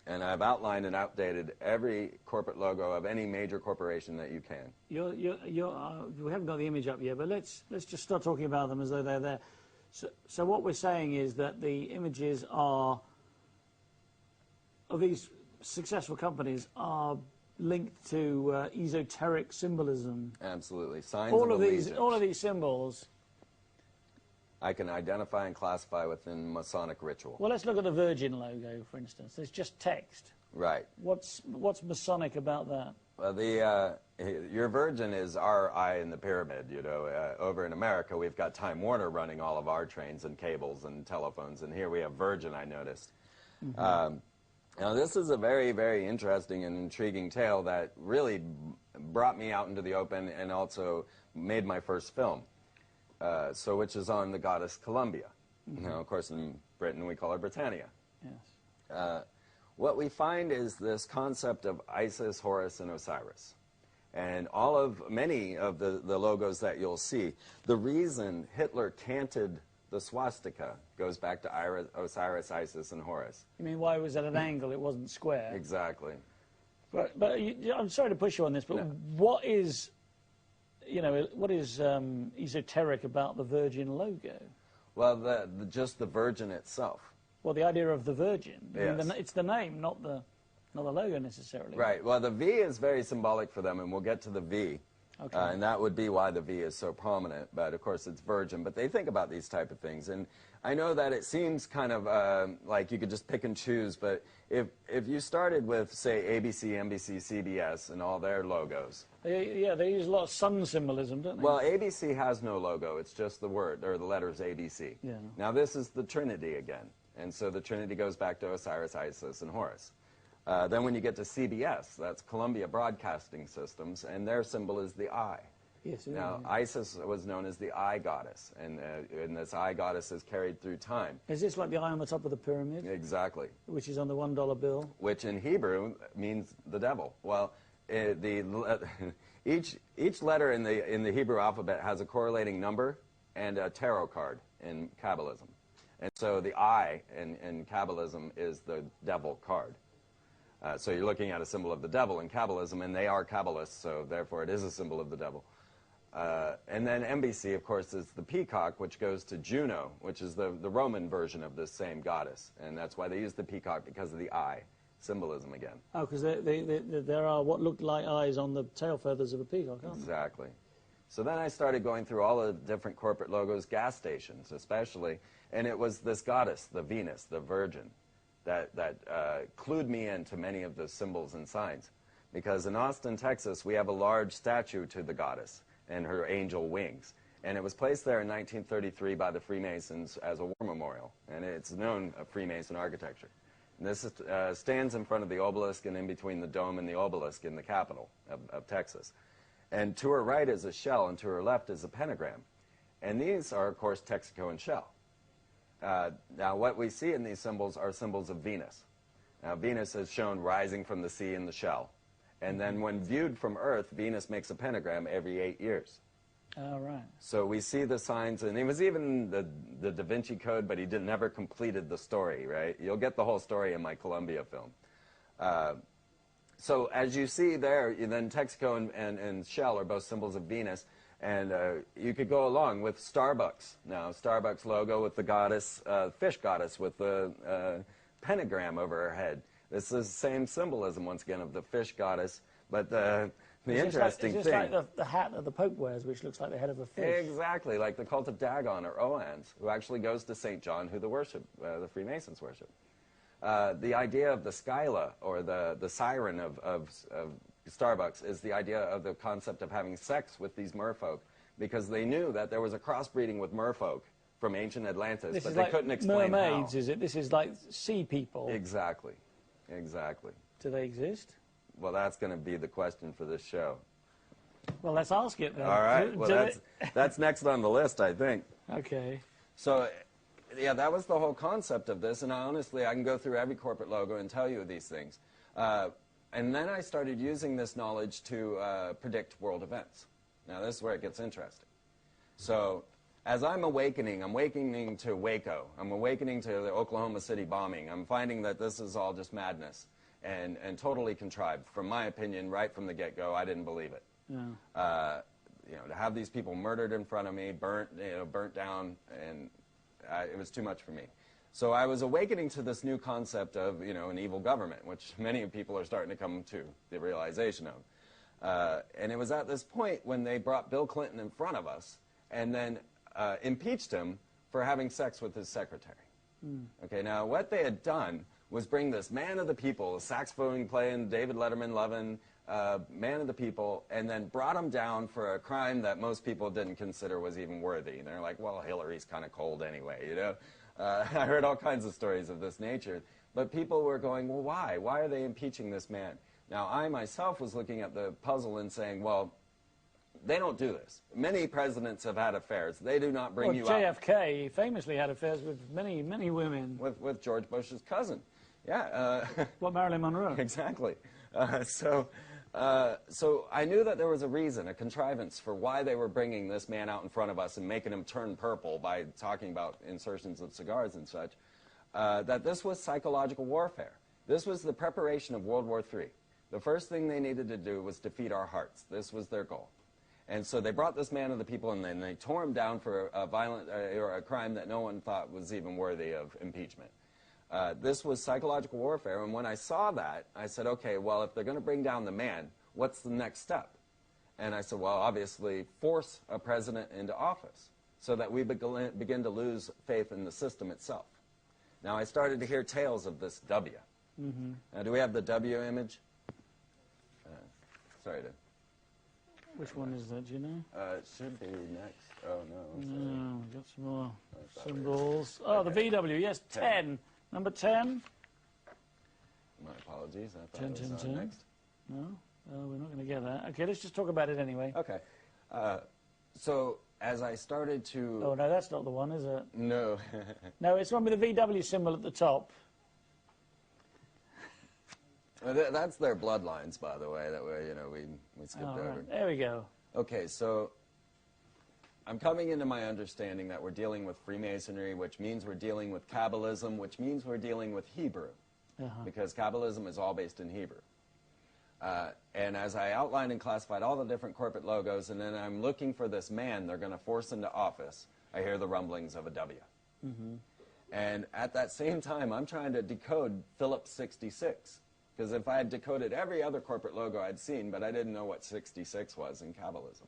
And I've outlined and updated every corporate logo of any major corporation that you can. We haven't got the image up yet, but let's just start talking about them as though they're there. So what we're saying is that the images of these successful companies are linked to esoteric symbolism. Absolutely. Signs of allegiance. All of these symbols I can identify and classify within Masonic ritual. Well, let's look at the Virgin logo, for instance. It's just text. Right. What's Masonic about that? Well, your Virgin is our eye in the pyramid. You know, over in America, we've got Time Warner running all of our trains and cables and telephones, and here we have Virgin, I noticed. Mm-hmm. Now, this is a very, very interesting and intriguing tale that really brought me out into the open and also made my first film. Which is on the goddess Columbia. Mm-hmm. Now, of course, in Britain, we call her Britannia. Yes. What we find is this concept of Isis, Horus, and Osiris. And many of the logos that you'll see, the reason Hitler canted the swastika goes back to Osiris, Isis, and Horus. You mean why it was at an angle, it wasn't square? Exactly. But I'm sorry to push you on this, but what is esoteric about the Virgin logo? Well, just the Virgin itself. Well, the idea of the Virgin. Yes. I mean, it's the name, not the logo necessarily. Right. Well, the V is very symbolic for them, and we'll get to the V. Okay. And that would be why the V is so prominent. But, of course, it's Virgin. But they think about these type of things. And I know that it seems kind of like you could just pick and choose. But if you started with, say, ABC, NBC, CBS, and all their logos. They use a lot of sun symbolism, don't they? Well, ABC has no logo. It's just the word, or the letters ABC. Yeah. Now, this is the Trinity again. And so the Trinity goes back to Osiris, Isis, and Horus. Then when you get to CBS, that's Columbia Broadcasting Systems, and their symbol is the eye. Yes. Now, Isis was known as the eye goddess, and this eye goddess is carried through time. Is this like the eye on the top of the pyramid? Exactly. Which is on the $1 bill? Which in Hebrew means the devil. Well, each letter in the Hebrew alphabet has a correlating number and a tarot card in Kabbalism. And so the eye in Kabbalism is the devil card. So you're looking at a symbol of the devil in Kabbalism, and they are Kabbalists, so therefore it is a symbol of the devil. And then NBC, of course, is the peacock, which goes to Juno, which is the Roman version of this same goddess. And that's why they use the peacock, because of the eye symbolism again. Oh, because there are what look like eyes on the tail feathers of a peacock, aren't there? Exactly. So then I started going through all the different corporate logos, gas stations especially, and it was this goddess, the Venus, the Virgin, that clued me into many of the symbols and signs. Because in Austin, Texas, we have a large statue to the goddess and her angel wings. And it was placed there in 1933 by the Freemasons as a war memorial. And it's known of Freemason architecture. And this stands in front of the obelisk and in between the dome and the obelisk in the capital of Texas. And to her right is a shell, and to her left is a pentagram. And these are, of course, Texaco and shell. Now, what we see in these symbols are symbols of Venus. Now, Venus is shown rising from the sea in the shell. And then when viewed from Earth, Venus makes a pentagram every 8 years. Oh, right. So we see the signs, and it was even the Da Vinci Code, but he never completed the story, right? You'll get the whole story in my Columbia film. So as you see there, then Texaco and shell are both symbols of Venus. And you could go along with Starbucks. Now, Starbucks logo with the goddess, fish goddess with the pentagram over her head. This is the same symbolism, once again, of the fish goddess. But the interesting thing... It's just like the hat that the Pope wears, which looks like the head of a fish. Exactly, like the cult of Dagon or Oans, who actually goes to St. John, who the Freemasons worship. The idea of the Skyla, or the siren of Starbucks, is the idea of the concept of having sex with these merfolk, because they knew that there was a crossbreeding with merfolk from ancient Atlantis, but they couldn't explain how. Mermaids, is it? This is like sea people. Exactly. Exactly. Do they exist? Well, that's going to be the question for this show. Well, let's ask it then. All right. Well, that's next on the list, I think. Okay. So, yeah, that was the whole concept of this, and honestly, I can go through every corporate logo and tell you these things. And then I started using this knowledge to predict world events. Now, this is where it gets interesting. So, as I'm awakening to Waco. I'm awakening to the Oklahoma City bombing. I'm finding that this is all just madness and totally contrived. From my opinion, right from the get-go, I didn't believe it. Yeah. To have these people murdered in front of me, burnt down, and it was too much for me. So I was awakening to this new concept of, an evil government, which many people are starting to come to the realization of. And it was at this point when they brought Bill Clinton in front of us and then impeached him for having sex with his secretary. Okay, now what they had done was bring this man of the people, a saxophone playing, David Letterman loving, man of the people, and then brought him down for a crime that most people didn't consider was even worthy. And they're like, well, Hillary's kind of cold anyway, I heard all kinds of stories of this nature. But people were going, well, why? Why are they impeaching this man? Now, I myself was looking at the puzzle and saying, well, they don't do this. Many presidents have had affairs. They do not bring you out. JFK famously had affairs with many, many women. With George Bush's cousin. Yeah. What, Marilyn Monroe? Exactly. So I knew that there was a reason, a contrivance for why they were bringing this man out in front of us and making him turn purple by talking about insertions of cigars and such, that this was psychological warfare. This was the preparation of World War III. The first thing they needed to do was defeat our hearts. This was their goal. And so they brought this man of the people, and then they tore him down for a violent or a crime that no one thought was even worthy of impeachment. This was psychological warfare, and when I saw that, I said, okay, well, if they're going to bring down the man, what's the next step? And I said, well, obviously, force a president into office so that we begin to lose faith in the system itself. Now, I started to hear tales of this W. Now, do we have the W image? Sorry to... Which one is that, do you know? It should be next. Oh, no. No, we've got some more symbols. Oh, okay. The VW, yes, 10. Number 10. My apologies. I thought 10, it was 10, 10. next. No, we're not going to get that. Okay, let's just talk about it anyway. Okay. So, as I started to... Oh, no, that's not the one, is it? No. No, it's the one with the VW symbol at the top. That's their bloodlines, by the way, that way, you know, we skipped over. Right. There we go. Okay, so I'm coming into my understanding that we're dealing with Freemasonry, which means we're dealing with Kabbalism, which means we're dealing with Hebrew, because Kabbalism is all based in Hebrew. And as I outlined and classified all the different corporate logos, and then I'm looking for this man they're going to force into office, I hear the rumblings of a W. And at that same time, I'm trying to decode Phillips 66. Because if I had decoded every other corporate logo I'd seen, but I didn't know what 66 was in Kabbalism.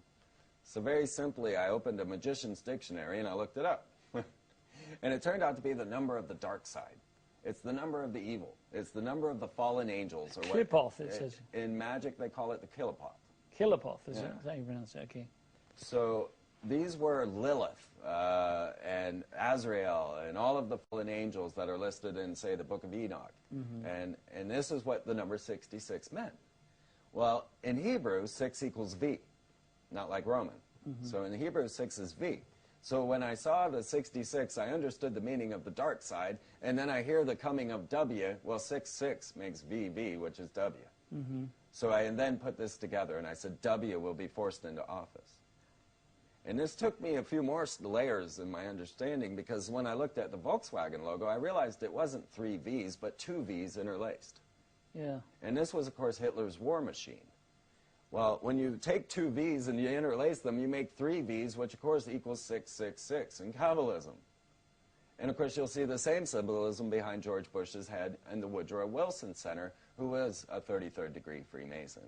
So very simply, I opened a magician's dictionary and I looked it up. And it turned out to be the number of the dark side. It's the number of the evil. It's the number of the fallen angels. Or Klipoth, it says. In magic, they call it the Kilopoth. Kilopoth, is it? Is that how you pronounce it? Okay. So these were Lilith and Azrael and all of the fallen angels that are listed in, say, the Book of Enoch. And this is what the number 66 meant. Well, in Hebrew, 6 equals V, not like Roman. So in Hebrew, 6 is V. So when I saw the 66, I understood the meaning of the dark side, and then I hear the coming of W. Well, 6 makes VV, which is W. So I then put this together, and I said W will be forced into office. And this took me a few more layers in my understanding, because when I looked at the Volkswagen logo, I realized it wasn't 3 V's, but 2 V's interlaced. Yeah. And this was, of course, Hitler's war machine. Well, when you take 2 V's and you interlace them, you make 3 V's, which, of course, equals 666 in Kabbalism. And, of course, you'll see the same symbolism behind George Bush's head in the Woodrow Wilson Center, who was a 33rd degree Freemason.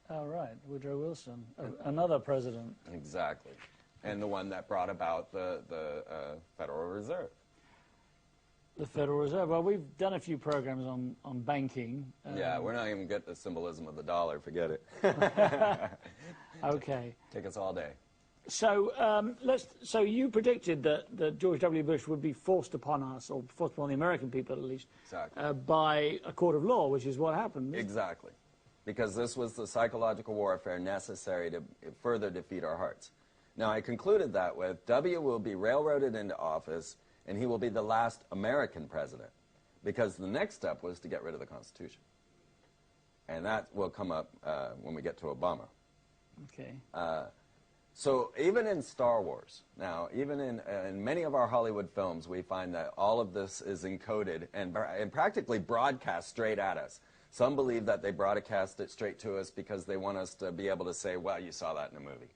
Oh, right. Woodrow Wilson, another president. Exactly. And the one that brought about the Federal Reserve. The Federal Reserve. Well, we've done a few programs on banking. Yeah, we're not even getting the symbolism of the dollar. Forget it. Okay. Take us all day. So So you predicted that George W. Bush would be forced upon us, or forced upon the American people at least, exactly. By a court of law, which is what happened. Exactly. Because this was the psychological warfare necessary to further defeat our hearts. Now, I concluded that with W will be railroaded into office, and he will be the last American president, because the next step was to get rid of the Constitution. And that will come up when we get to Obama. Okay. So even in Star Wars, now, even in many of our Hollywood films, we find that all of this is encoded and practically broadcast straight at us. Some believe that they broadcast it straight to us because they want us to be able to say, well, you saw that in a movie.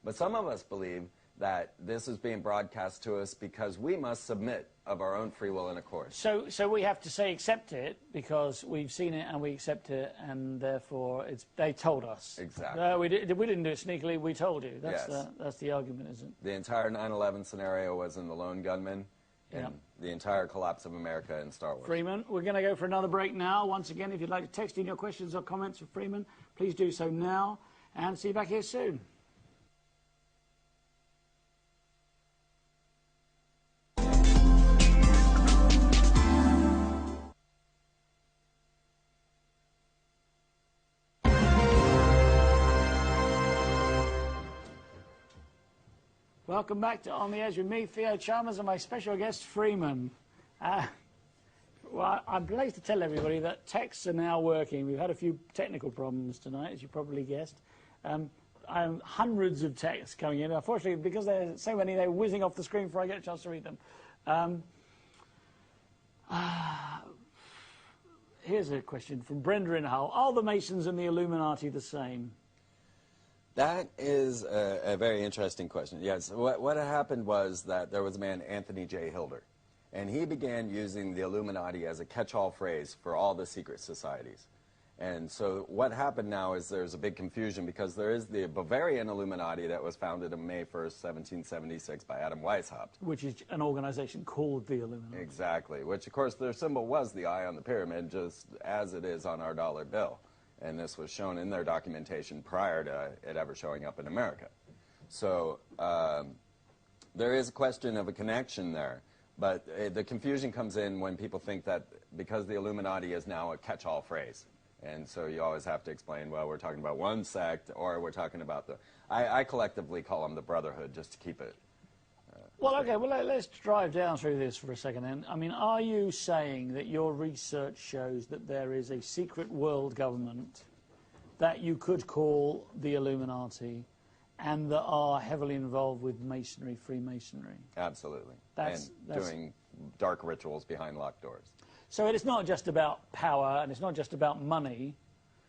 But some of us believe that this is being broadcast to us because we must submit of our own free will and accord. So we have to say accept it because we've seen it and we accept it, and therefore they told us. Exactly. No, we didn't do it sneakily, we told you. That's, yes. That's the argument, isn't it? The entire 9/11 scenario was in The Lone Gunman, and the entire collapse of America in Star Wars. Freeman, we're going to go for another break now. Once again, if you'd like to text in your questions or comments for Freeman, please do so now, and see you back here soon. Welcome back to On the Edge with me, Theo Chalmers, and my special guest, Freeman. Well, I'm pleased to tell everybody that texts are now working. We've had a few technical problems tonight, as you probably guessed. Hundreds of texts coming in. Unfortunately, because there's so many, they're whizzing off the screen before I get a chance to read them. Here's a question from Brenda in Hull. Are the Masons and the Illuminati the same? That is a very interesting question. Yes, what happened was that there was a man, Anthony J. Hilder, And he began using the Illuminati as a catch-all phrase for all the secret societies. And so what happened now is there's a big confusion because there is the Bavarian Illuminati that was founded on May 1st, 1776 by Adam Weishaupt. Which is an organization called the Illuminati. Exactly, which of course their symbol was the eye on the pyramid, just as it is on our dollar bill. And this was shown in their documentation prior to it ever showing up in America. So there is a question of a connection there. But the confusion comes in when people think that because the Illuminati is now a catch-all phrase. And so you always have to explain, well, we're talking about one sect, or we're talking about the... I collectively call them the Brotherhood, just to keep it... well, okay, well, let's drive down through this for a second then. I mean, are you saying that your research shows that there is a secret world government that you could call the Illuminati and that are heavily involved with Masonry, Freemasonry? Absolutely. That's doing dark rituals behind locked doors. So it's not just about power, and it's not just about money.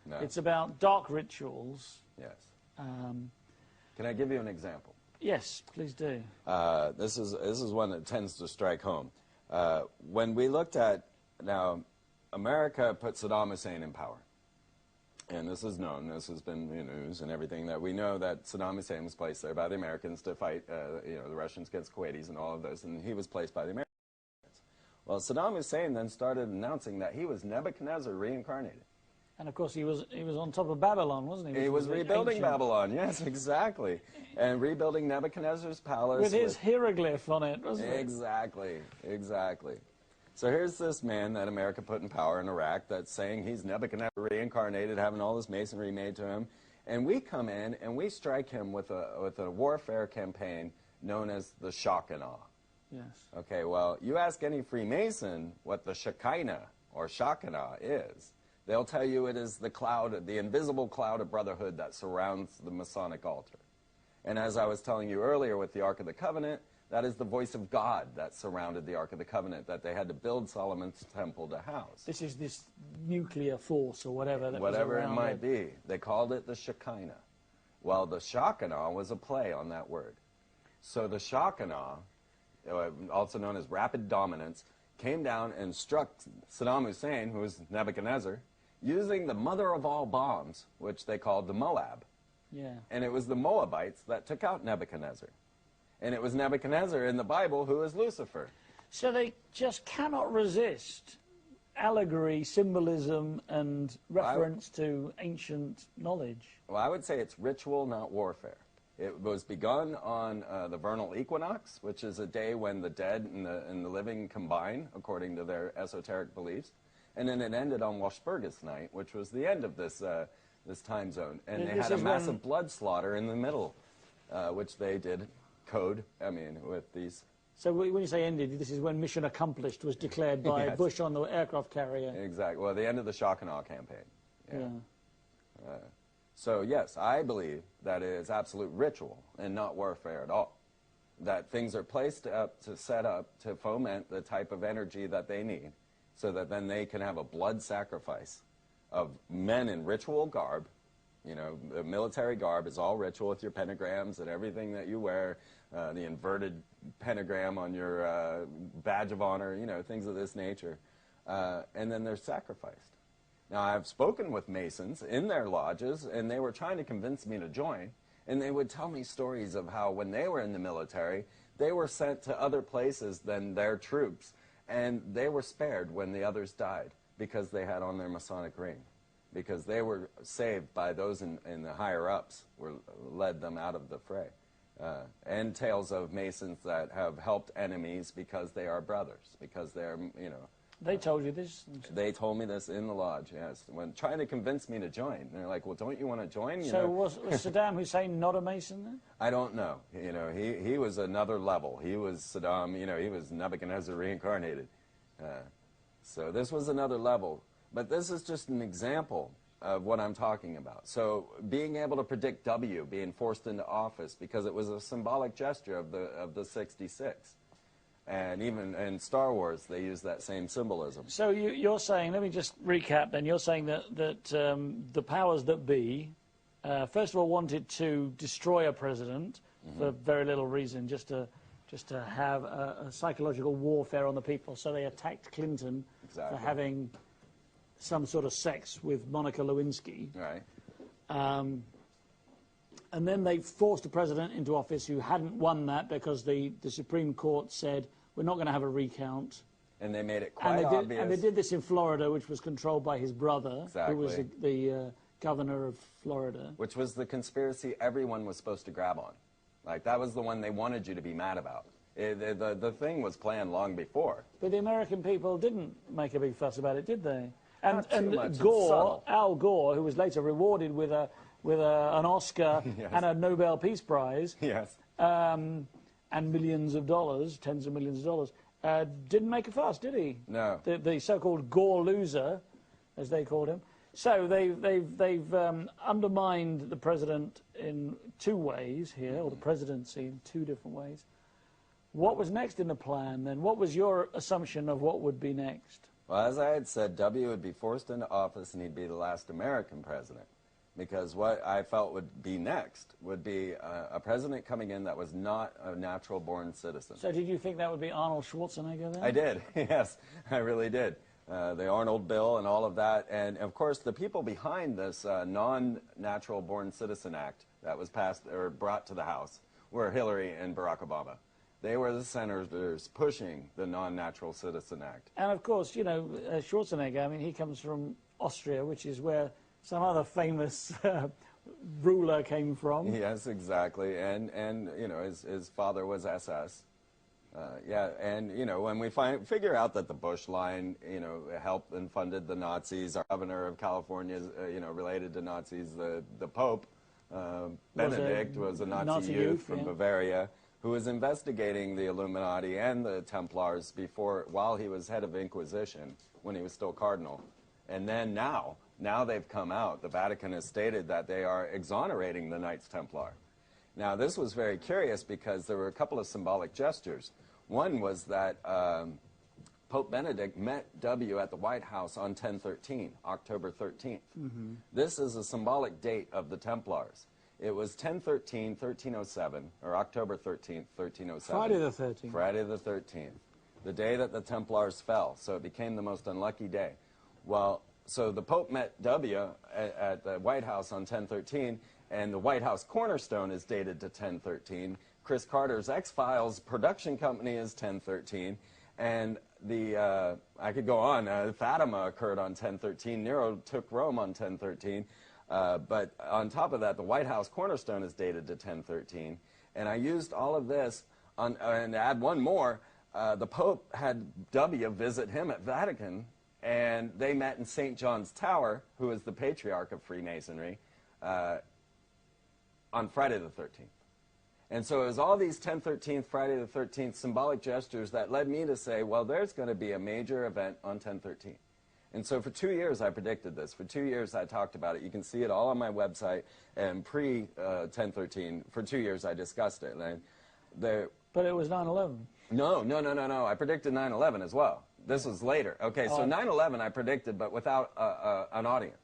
No. It's about dark rituals. Yes. Can I give you an example? Yes, please do. This is one that tends to strike home. When we looked at, now, America put Saddam Hussein in power. And this is known, this has been in the news and everything, that we know that Saddam Hussein was placed there by the Americans to fight the Russians against Kuwaitis and all of those, and he was placed by the Americans. Well, Saddam Hussein then started announcing that he was Nebuchadnezzar reincarnated. And of course he was on top of Babylon, wasn't he? He was rebuilding Babylon, yes, exactly. And rebuilding Nebuchadnezzar's palace. With his hieroglyph on it, wasn't it? Exactly, exactly. So here's this man that America put in power in Iraq that's saying he's Nebuchadnezzar reincarnated, having all this masonry made to him. And we come in and we strike him with a warfare campaign known as the shock and awe. Yes. Okay, well, you ask any Freemason what the Shekinah or Shekinah is, they'll tell you it is the cloud, the invisible cloud of brotherhood that surrounds the Masonic altar. And as I was telling you earlier with the Ark of the Covenant, that is the voice of God that surrounded the Ark of the Covenant that they had to build Solomon's temple to house. This is this nuclear force or whatever that whatever was around it might be. They called it the Shekinah. Well, the Shekinah was a play on that word. So the Shekinah, also known as rapid dominance, came down and struck Saddam Hussein, who was Nebuchadnezzar, using the mother of all bombs, which they called the Moab. Yeah. And it was the Moabites that took out Nebuchadnezzar. And it was Nebuchadnezzar in the Bible who was Lucifer. So they just cannot resist allegory, symbolism, and reference to ancient knowledge. Well, I would say it's ritual, not warfare. It was begun on the vernal equinox, which is a day when the dead and the living combine, according to their esoteric beliefs. And then it ended on Walpurgis night, which was the end of this time zone. And they had a massive blood slaughter in the middle, which they did code, with these. So when you say ended, this is when mission accomplished was declared by yes. Bush on the aircraft carrier. Exactly. Well, the end of the shock and awe campaign. Yeah. So, yes, I believe that it is absolute ritual and not warfare at all. That things are placed up to set up to foment the type of energy that they need so that then they can have a blood sacrifice of men in ritual garb. You know, the military garb is all ritual with your pentagrams and everything that you wear, the inverted pentagram on your badge of honor, you know, things of this nature. And then they're sacrificed. Now, I've spoken with Masons in their lodges, and they were trying to convince me to join, and they would tell me stories of how when they were in the military, they were sent to other places than their troops, and they were spared when the others died because they had on their Masonic ring, because they were saved by those in the higher-ups, led them out of the fray. And tales of Masons that have helped enemies because they are brothers, because they're, you know, They told you this? They told me this in the lodge, yes. When trying to convince me to join. They're like, well, don't you want to join? You so know? was Saddam Hussein not a Mason then? I don't know. You know, he was another level. He was Saddam, you know, he was Nebuchadnezzar reincarnated. So this was another level. But this is just an example of what I'm talking about. So being able to predict W being forced into office because it was a symbolic gesture of the 66. And even in Star Wars, they use that same symbolism. So you're saying, let me just recap then, you're saying that the powers that be, first of all, wanted to destroy a president for very little reason, just to just to have a psychological warfare on the people. So they attacked Clinton for having some sort of sex with Monica Lewinsky. Right. And then they forced a president into office who hadn't won that because the Supreme Court said, we're not going to have a recount. And they made it quite obvious. And they did this in Florida, which was controlled by his brother, exactly. who was the governor of Florida. Which was the conspiracy everyone was supposed to grab on. Like, that was the one they wanted you to be mad about. The thing was planned long before. But the American people didn't make a big fuss about it, did they? Not too much. Al Gore, who was later rewarded with an Oscar yes. and a Nobel Peace Prize, yes. And millions of dollars, tens of millions of dollars, didn't make a fuss, did he? No. The so-called Gore loser, as they called him. So they've undermined the president in two ways here, or the presidency in two different ways. What was next in the plan, then? What was your assumption of what would be next? Well, as I had said, W would be forced into office and he'd be the last American president. Because what I felt would be next would be a president coming in that was not a natural-born citizen. So did you think that would be Arnold Schwarzenegger then? I did, yes, I really did. The Arnold Bill and all of that. And, of course, the people behind this non-natural-born citizen act that was passed or brought to the House were Hillary and Barack Obama. They were the senators pushing the non-natural citizen act. And, of course, you know, Schwarzenegger, I mean, he comes from Austria, which is where some other famous ruler came from. Yes, exactly. And you know, his father was SS. Yeah, and, you know, when we figure out that the Bush line, you know, helped and funded the Nazis, our governor of California is, you know, related to Nazis, the Pope, Benedict, was a Nazi youth from Bavaria, who was investigating the Illuminati and the Templars while he was head of Inquisition, when he was still cardinal. And then now they've come out. The Vatican has stated that they are exonerating the Knights Templar. Now, this was very curious because there were a couple of symbolic gestures. One was that Pope Benedict met W at the White House on 10/13, October 13th. Mm-hmm. This is a symbolic date of the Templars. It was 10/13, 1307, or October 13th, 1307. Friday the 13th. Friday the 13th, the day that the Templars fell. So it became the most unlucky day. Well, so the Pope met W at the White House on 10/13, and the White House cornerstone is dated to 10/13. Chris Carter's X-Files production company is 10/13, and I could go on. Fatima occurred on 10/13. Nero took Rome on 10/13. But on top of that, the White House cornerstone is dated to 10/13. And I used all of this and to add one more. The Pope had W visit him at Vatican, and they met in St. John's Tower, who is the patriarch of Freemasonry, on Friday the 13th. And so it was all these 10/13, Friday the 13th symbolic gestures that led me to say, well, there's going to be a major event on 10/13. And so for 2 years I predicted this. For 2 years I talked about it. You can see it all on my website. And pre-10/13, for 2 years I discussed it. But it was 9/11. No. I predicted 9/11 as well. This was later. Okay, so 9/11 I predicted, but without an audience.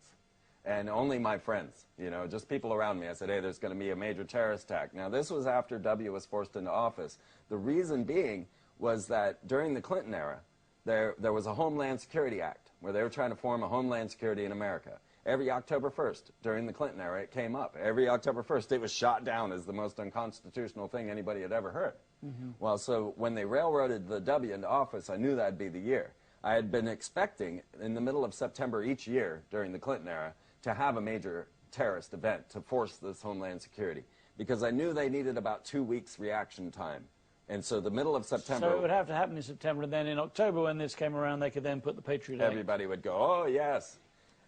And only my friends, you know, just people around me. I said, hey, there's going to be a major terrorist attack. Now, this was after W was forced into office. The reason being was that during the Clinton era, there was a Homeland Security Act where they were trying to form a Homeland Security in America. Every October 1st, during the Clinton era, it came up. Every October 1st, it was shot down as the most unconstitutional thing anybody had ever heard. Mm-hmm. Well, so when they railroaded the W into office, I knew that'd be the year. I had been expecting, in the middle of September each year during the Clinton era, to have a major terrorist event to force this Homeland Security, because I knew they needed about 2 weeks reaction time. And so the middle of September... So it would have to happen in September, and then in October, when this came around, they could then put the Patriot Act. Everybody would go, oh, yes.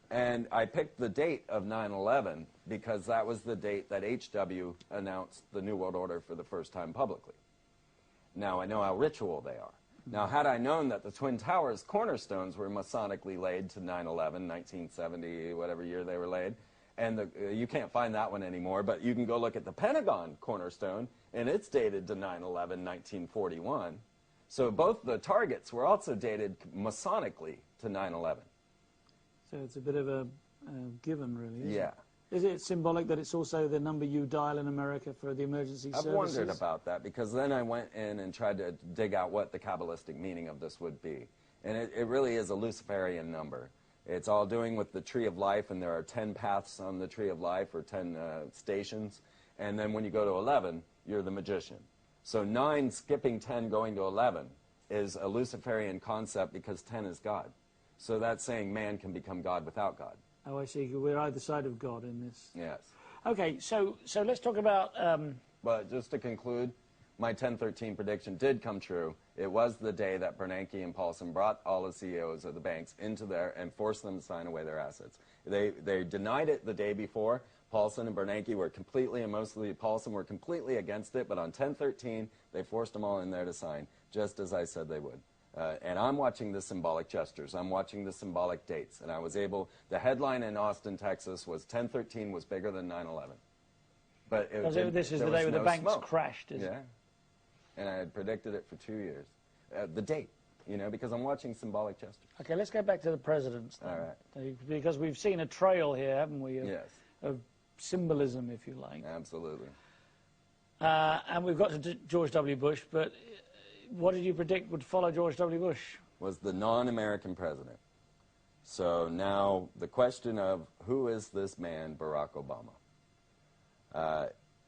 And I picked the date of 9/11 because that was the date that HW announced the New World Order for the first time publicly. Now, I know how ritual they are. Now, had I known that the Twin Towers cornerstones were Masonically laid to 9/11, 1970, whatever year they were laid, and you can't find that one anymore, but you can go look at the Pentagon cornerstone, and it's dated to 9/11, 1941. So both the targets were also dated Masonically to 9/11. So it's a bit of a given, really, isn't it? Yeah. Is it symbolic that it's also the number you dial in America for the emergency services? I've wondered about that, because then I went in and tried to dig out what the Kabbalistic meaning of this would be. And it really is a Luciferian number. It's all doing with the Tree of Life, and there are 10 paths on the Tree of Life, or 10 stations. And then when you go to 11, you're the magician. So 9 skipping 10 going to 11 is a Luciferian concept, because 10 is God. So that's saying man can become God without God. Oh, I see. We're either side of God in this. Yes. Okay, so let's talk about... But just to conclude, my 1013 prediction did come true. It was the day that Bernanke and Paulson brought all the CEOs of the banks into there and forced them to sign away their assets. They denied it the day before. Paulson and Bernanke were completely, and mostly Paulson, were completely against it. But on 1013, they forced them all in there to sign, just as I said they would. And I'm watching the symbolic gestures. I'm watching the symbolic dates. And I was able, the headline in Austin, Texas was 1013 was bigger than 9/11. But this is the day when the banks crashed, is it? Yeah. And I had predicted it for 2 years. The date, you know, because I'm watching symbolic gestures. Okay, let's go back to the presidents then. All right. Because we've seen a trail here, haven't we, of symbolism, if you like. Absolutely. And we've got to George W. Bush, but what did you predict would follow George W. Bush? Was the non-American president. So now the question of who is this man, Barack Obama?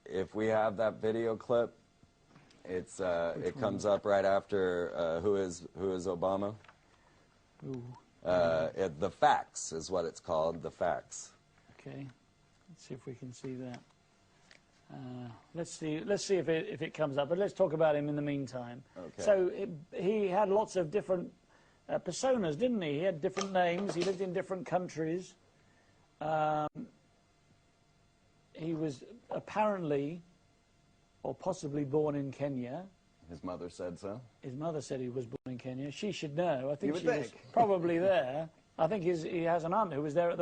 If we have that video clip, it's it comes up right after who is Obama. The facts is what it's called, the facts. Okay, let's see if we can see that. Let's see if it comes up. But let's talk about him in the meantime. Okay. So he had lots of different personas, didn't he? He had different names. He lived in different countries. He was apparently, or possibly, born in Kenya. His mother said so. His mother said he was born in Kenya. She should know. I think you she would was think. probably there. I think he has an aunt who was there at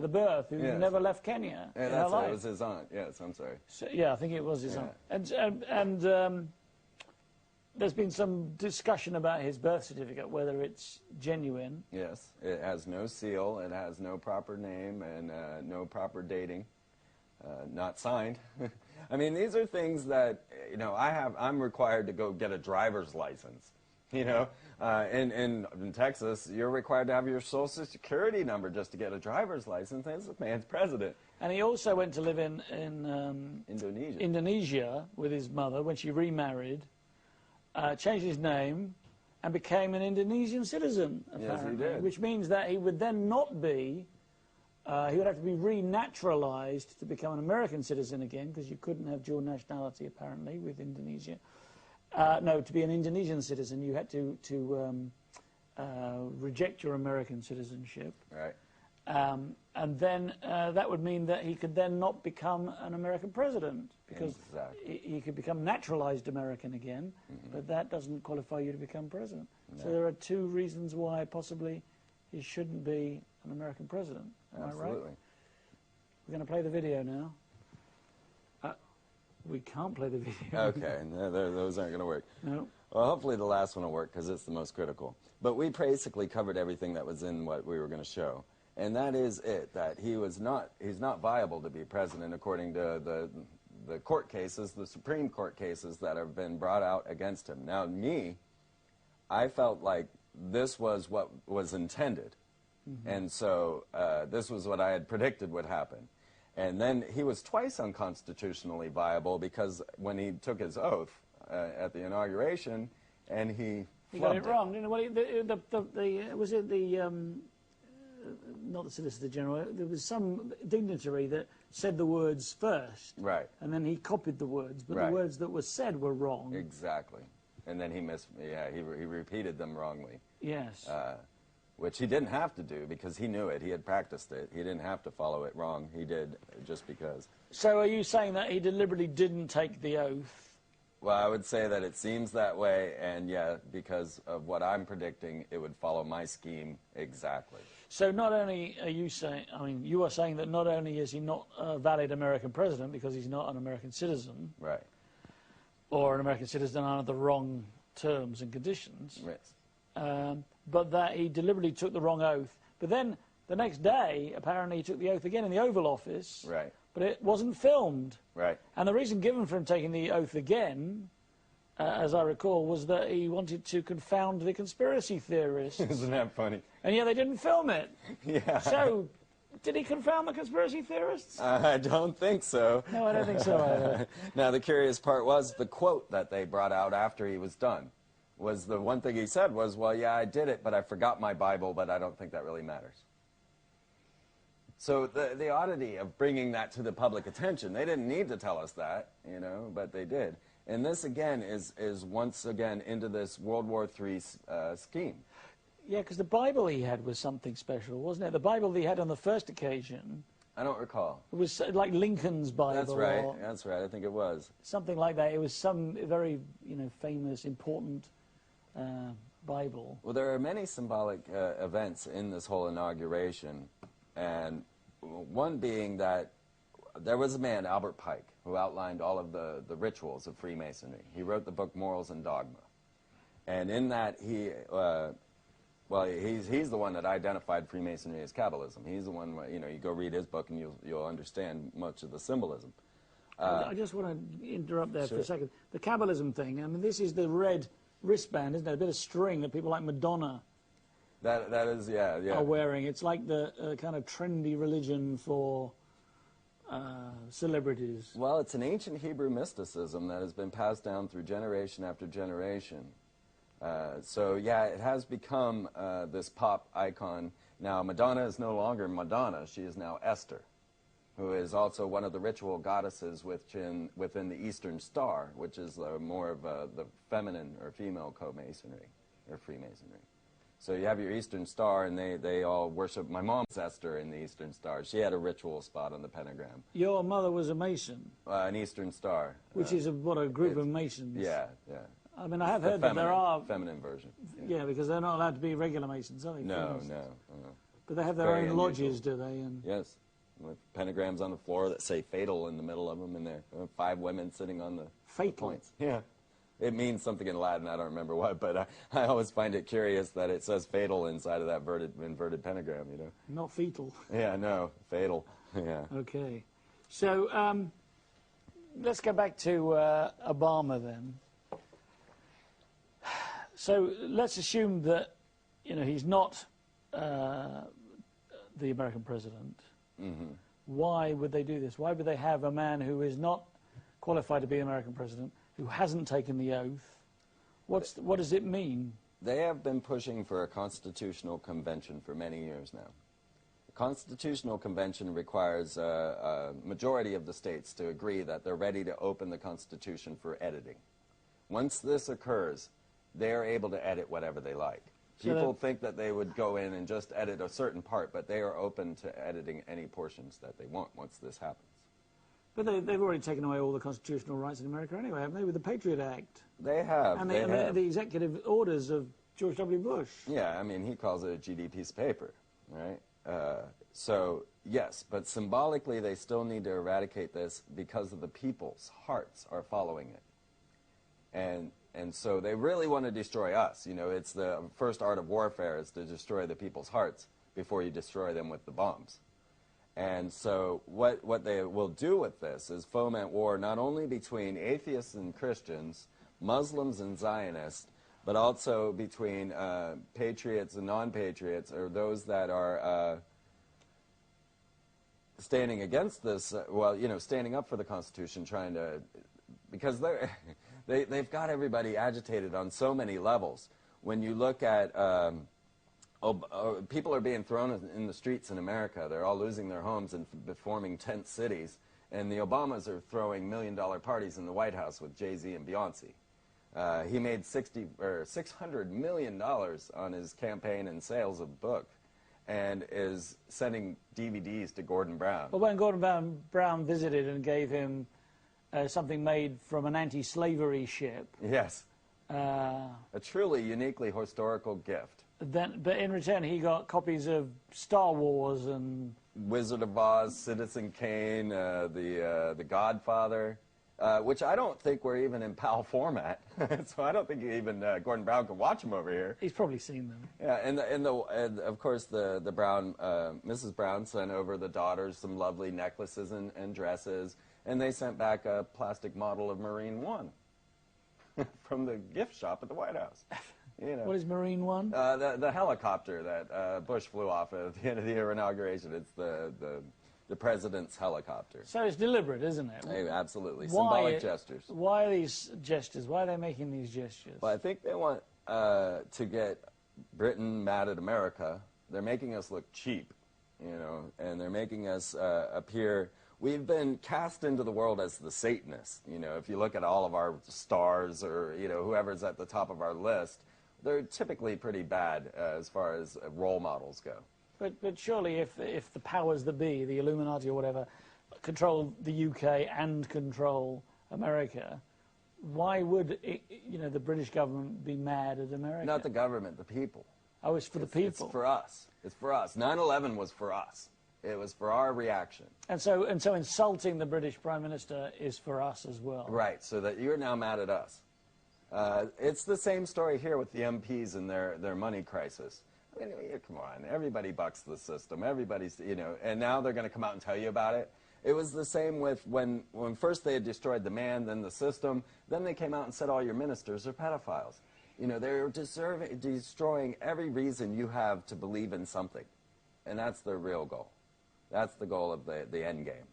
the birth, who Yes. never left Kenya. Yeah, that's it. It was his aunt. Yes, I'm sorry. So, yeah, I think it was his aunt. And there's been some discussion about his birth certificate, whether it's genuine. Yes, it has no seal, it has no proper name, and no proper dating. Not signed. I mean, these are things that, you know, I'm required to go get a driver's license. You know, in Texas, you're required to have your Social Security number just to get a driver's license. And this man's president. And he also went to live in Indonesia with his mother when she remarried, changed his name, and became an Indonesian citizen, apparently. Yes, he did. Which means that he would then not be, he would have to be renaturalized to become an American citizen again, because you couldn't have dual nationality, apparently, with Indonesia. No, to be an Indonesian citizen, you had to reject your American citizenship. Right. And then that would mean that he could then not become an American president, because he could become naturalized American again, but that doesn't qualify you to become president. No. So there are two reasons why possibly he shouldn't be an American president. Am I right? Absolutely. We're going to play the video now. We can't play the video. Okay, no, those aren't going to work. No. Well, hopefully the last one will work, because it's the most critical. But we basically covered everything that was in what we were going to show. And that is it, that he's not viable to be president according to the court cases, the Supreme Court cases that have been brought out against him. Now, I felt like this was what was intended. And so this was what I had predicted would happen. And then he was twice unconstitutionally viable, because when he took his oath at the inauguration, and he got it wrong, didn't he? Was it not the Solicitor General, there was some dignitary that said the words first. Right. And then he copied the words, but the words that were said were wrong. Exactly. And then he repeated them wrongly. Yes. Which he didn't have to do, because he knew it. He had practiced it. He didn't have to follow it wrong. He did just because. So are you saying that he deliberately didn't take the oath? Well, I would say that it seems that way, and yeah, because of what I'm predicting, it would follow my scheme exactly. So not only are you saying, I mean, you are saying that not only is he not a valid American president because he's not an American citizen. Right. Or an American citizen under the wrong terms and conditions. Yes. But that he deliberately took the wrong oath. But then The next day, apparently, he took the oath again in the Oval Office. Right. But it wasn't filmed. Right. And the reason given for him taking the oath again, as I recall, was that he wanted to confound the conspiracy theorists. Isn't that funny? And yet they didn't film it. Yeah. So, did he confound the conspiracy theorists? I don't think so. No, I don't think so either. Now, the curious part was the quote that they brought out after he was done. Was the one thing he said was, well, yeah, I did it, but I forgot my Bible, but I don't think that really matters. So the oddity of bringing that to the public attention, they didn't need to tell us that, you know, but they did. And this, again, is once again into this World War III scheme. Yeah, because the Bible he had was something special, wasn't it? The Bible that he had on the first occasion, I don't recall. it was like Lincoln's Bible. That's right. That's right. I think it was. Something like that. It was some very, you know, famous, important Bible. Well, there are many symbolic events in this whole inauguration, and one being that there was a man, Albert Pike, who outlined all of the rituals of Freemasonry. He wrote the book Morals and Dogma. And in that, well, he's the one that identified Freemasonry as Kabbalism. He's the one, you know, you go read his book and you'll understand much of the symbolism. I just want to interrupt there Sure. for a second. The Kabbalism thing, I mean, this is the red wristband, isn't it? A bit of string that people like Madonna That is, yeah. are wearing. It's like the kind of trendy religion for celebrities. Well, it's an ancient Hebrew mysticism that has been passed down through generation after generation. So, yeah, it has become this pop icon. Now, Madonna is no longer Madonna. She is now Esther, who is also one of the ritual goddesses within the Eastern Star, which is more of the feminine or female co-masonry or Freemasonry. So you have your Eastern Star, and they all worship. My mom's Esther in the Eastern Star. She had a ritual spot on the pentagram. Your mother was a Mason. An Eastern Star. Which is a group of Masons. Yeah, yeah. I mean, I have heard that there are... Feminine version. Yeah, because they're not allowed to be regular Masons, are they? No. But they have their Very own lodges, unusual. do they? And Yes. With pentagrams on the floor that say fatal in the middle of them, and there are 5 women sitting on the Fatal? points. Yeah. It means something in Latin, I don't remember what, but I always find it curious that it says fatal inside of that inverted pentagram, you know. not fetal. Yeah, no, fatal. Yeah. Okay. So let's go back to Obama then. So let's assume that, you know, he's not the American president. Mm-hmm. Why would they do this? Why would they have a man who is not qualified to be American president, who hasn't taken the oath? What does it mean? They have been pushing for a constitutional convention for many years now. The constitutional convention requires a majority of the states to agree that they're ready to open the Constitution for editing. Once this occurs, they're able to edit whatever they like. People think that they would go in and just edit a certain part, but they are open to editing any portions that they want once this happens. But they've already taken away all the constitutional rights in America anyway, haven't they, with the Patriot Act? They have. And the executive orders of George W. Bush. Yeah, I mean, he calls it a GD piece of paper, right? So, yes, but symbolically they still need to eradicate this because of the people's hearts are following it. And so they really want to destroy us. You know, it's the first art of warfare is to destroy the people's hearts before you destroy them with the bombs. And so what they will do with this is foment war not only between atheists and Christians, Muslims and Zionists, but also between patriots and non-patriots, or those that are standing against this, well, you know, standing up for the Constitution, trying to, because they've got everybody agitated on so many levels. When you look at, people are being thrown in the streets in America. They're all losing their homes and forming tent cities. And the Obamas are throwing $1 million parties in the White House with Jay-Z and Beyonce. He made $600 million on his campaign and sales of book, and is sending DVDs to Gordon Brown. But when Gordon Brown visited and gave him something made from an anti-slavery ship. Yes. A truly uniquely historical gift. But in return, he got copies of Star Wars and Wizard of Oz, Citizen Kane, the Godfather. which I don't think were even in PAL format. So I don't think even Gordon Brown can watch them over here. He's probably seen them. Yeah, and of course the Brown, Mrs. Brown sent over the daughters some lovely necklaces and dresses, and they sent back a plastic model of Marine One from the gift shop at the White House. You know. What is Marine One? The helicopter that Bush flew off at the end of the inauguration. It's the president's helicopter. So it's deliberate, isn't it? Hey, absolutely. Symbolic gestures. Why are these gestures? Why are they making these gestures? Well, I think they want to get Britain mad at America. They're making us look cheap, you know, and they're making us appear... We've been cast into the world as the Satanists. You know, if you look at all of our stars or, you know, whoever's at the top of our list, they're typically pretty bad as far as role models go. But surely if the powers that be, the Illuminati or whatever, control the UK and control America, why would the British government be mad at America? Not the government, the people. Oh, it's for the people. It's for us. It's for us. 9/11 was for us. It was for our reaction. And so insulting the British Prime Minister is for us as well. Right, so that you're now mad at us. It's the same story here with the MPs and their money crisis. I mean, come on, everybody bucks the system. Everybody's, you know, and now they're going to come out and tell you about it. It was the same with when first they had destroyed the man, then the system, then they came out and said all your ministers are pedophiles. You know, they're destroying every reason you have to believe in something. And that's their real goal. That's the goal of the end game,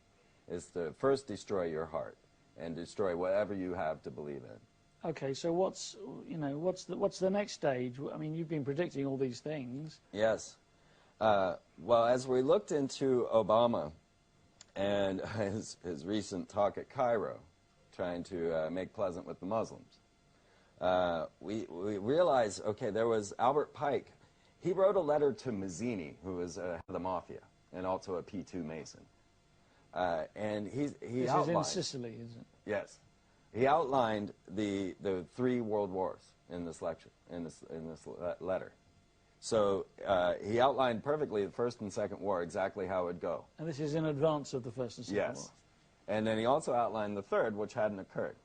is to first destroy your heart and destroy whatever you have to believe in. Okay, so what's the next stage? I mean, you've been predicting all these things. Yes. Well, as we looked into Obama and his recent talk at Cairo, trying to make pleasant with the Muslims, we realized, okay, there was Albert Pike. He wrote a letter to Mazzini, who was head of the mafia and also a P2 Mason. And he this outlined... is in Sicily, isn't it? Yes. He outlined the 3 world wars in this lecture, in this letter. So he outlined perfectly the First and Second War, exactly how it would go. And this is in advance of the First and Second War? Yes. And then he also outlined the third, which hadn't occurred.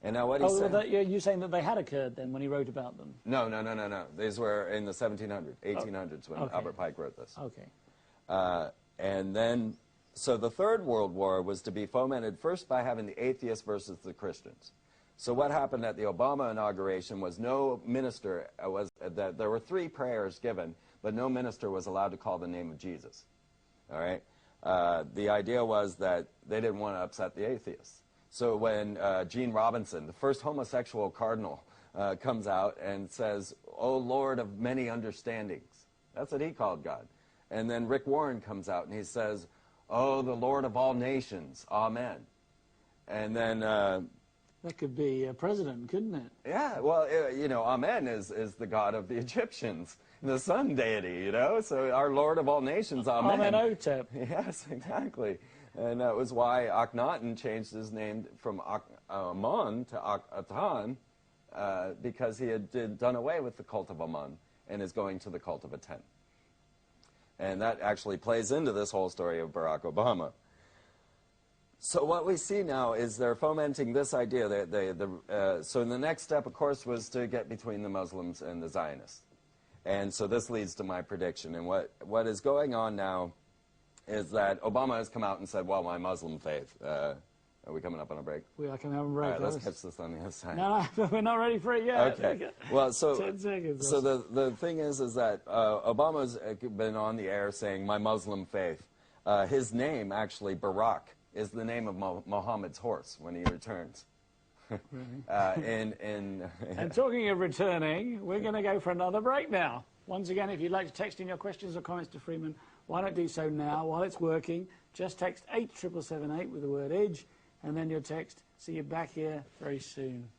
And now what he said... you're saying that they had occurred then when he wrote about them? No. These were in the 1800s when Albert Pike wrote this. Okay. And then... So the Third World War was to be fomented first by having the atheists versus the Christians. So what happened at the Obama inauguration was no minister that there were 3 prayers given, but no minister was allowed to call the name of Jesus. All right? The idea was that they didn't want to upset the atheists. So when Gene Robinson, the first homosexual cardinal, comes out and says, "O Lord of many understandings," that's what he called God. And then Rick Warren comes out and he says, "Oh, the Lord of all nations, amen." And then... that could be a president, couldn't it? Yeah, well, you know, amen is the god of the Egyptians, the sun deity, you know? So our Lord of all nations, amen. Amenhotep. Yes, exactly. And that was why Akhenaten changed his name from Amon to Akhatan, because he had done away with the cult of Amon and is going to the cult of Aten. And that actually plays into this whole story of Barack Obama. So what we see now is they're fomenting this idea. So the next step, of course, was to get between the Muslims and the Zionists. And so this leads to my prediction. And what is going on now is that Obama has come out and said, well, my Muslim faith. Are we coming up on a break? We are coming up on a break. All right, let's catch this on the other side. No, we're not ready for it yet. Okay. Well, so 10 seconds. So the thing is that Obama's been on the air saying my Muslim faith. His name, actually, Barack, is the name of Muhammad's horse when he returns. Really? And talking of returning, we're going to go for another break now. Once again, if you'd like to text in your questions or comments to Freeman, why not do so now while it's working? Just text 87778 with the word EDGE, and then your text. See you back here very soon.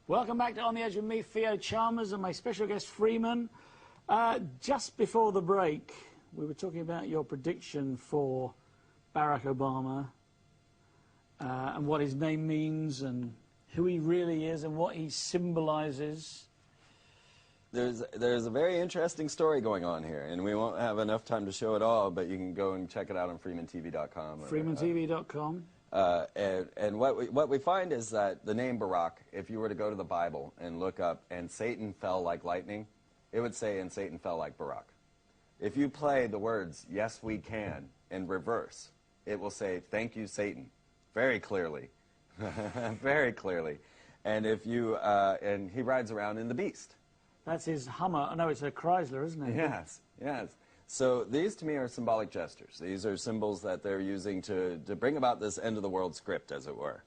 Welcome back to On the Edge with me, Theo Chalmers, and my special guest, Freeman. Just before the break, we were talking about your prediction for Barack Obama and what his name means and who he really is and what he symbolizes? There's a very interesting story going on here, and we won't have enough time to show it all, but you can go and check it out on freemantv.com. freemantv.com. And what we find is that the name Barak, if you were to go to the Bible and look up, and Satan fell like lightning, it would say, and Satan fell like Barak. If you play the words, yes, we can, in reverse, it will say, thank you, Satan, very clearly. Very clearly. And if you, and he rides around in the beast. That's his Hummer. No, it's a Chrysler, isn't it? Yes, yes. So these, to me, are symbolic gestures. These are symbols that they're using to bring about this end-of-the-world script, as it were.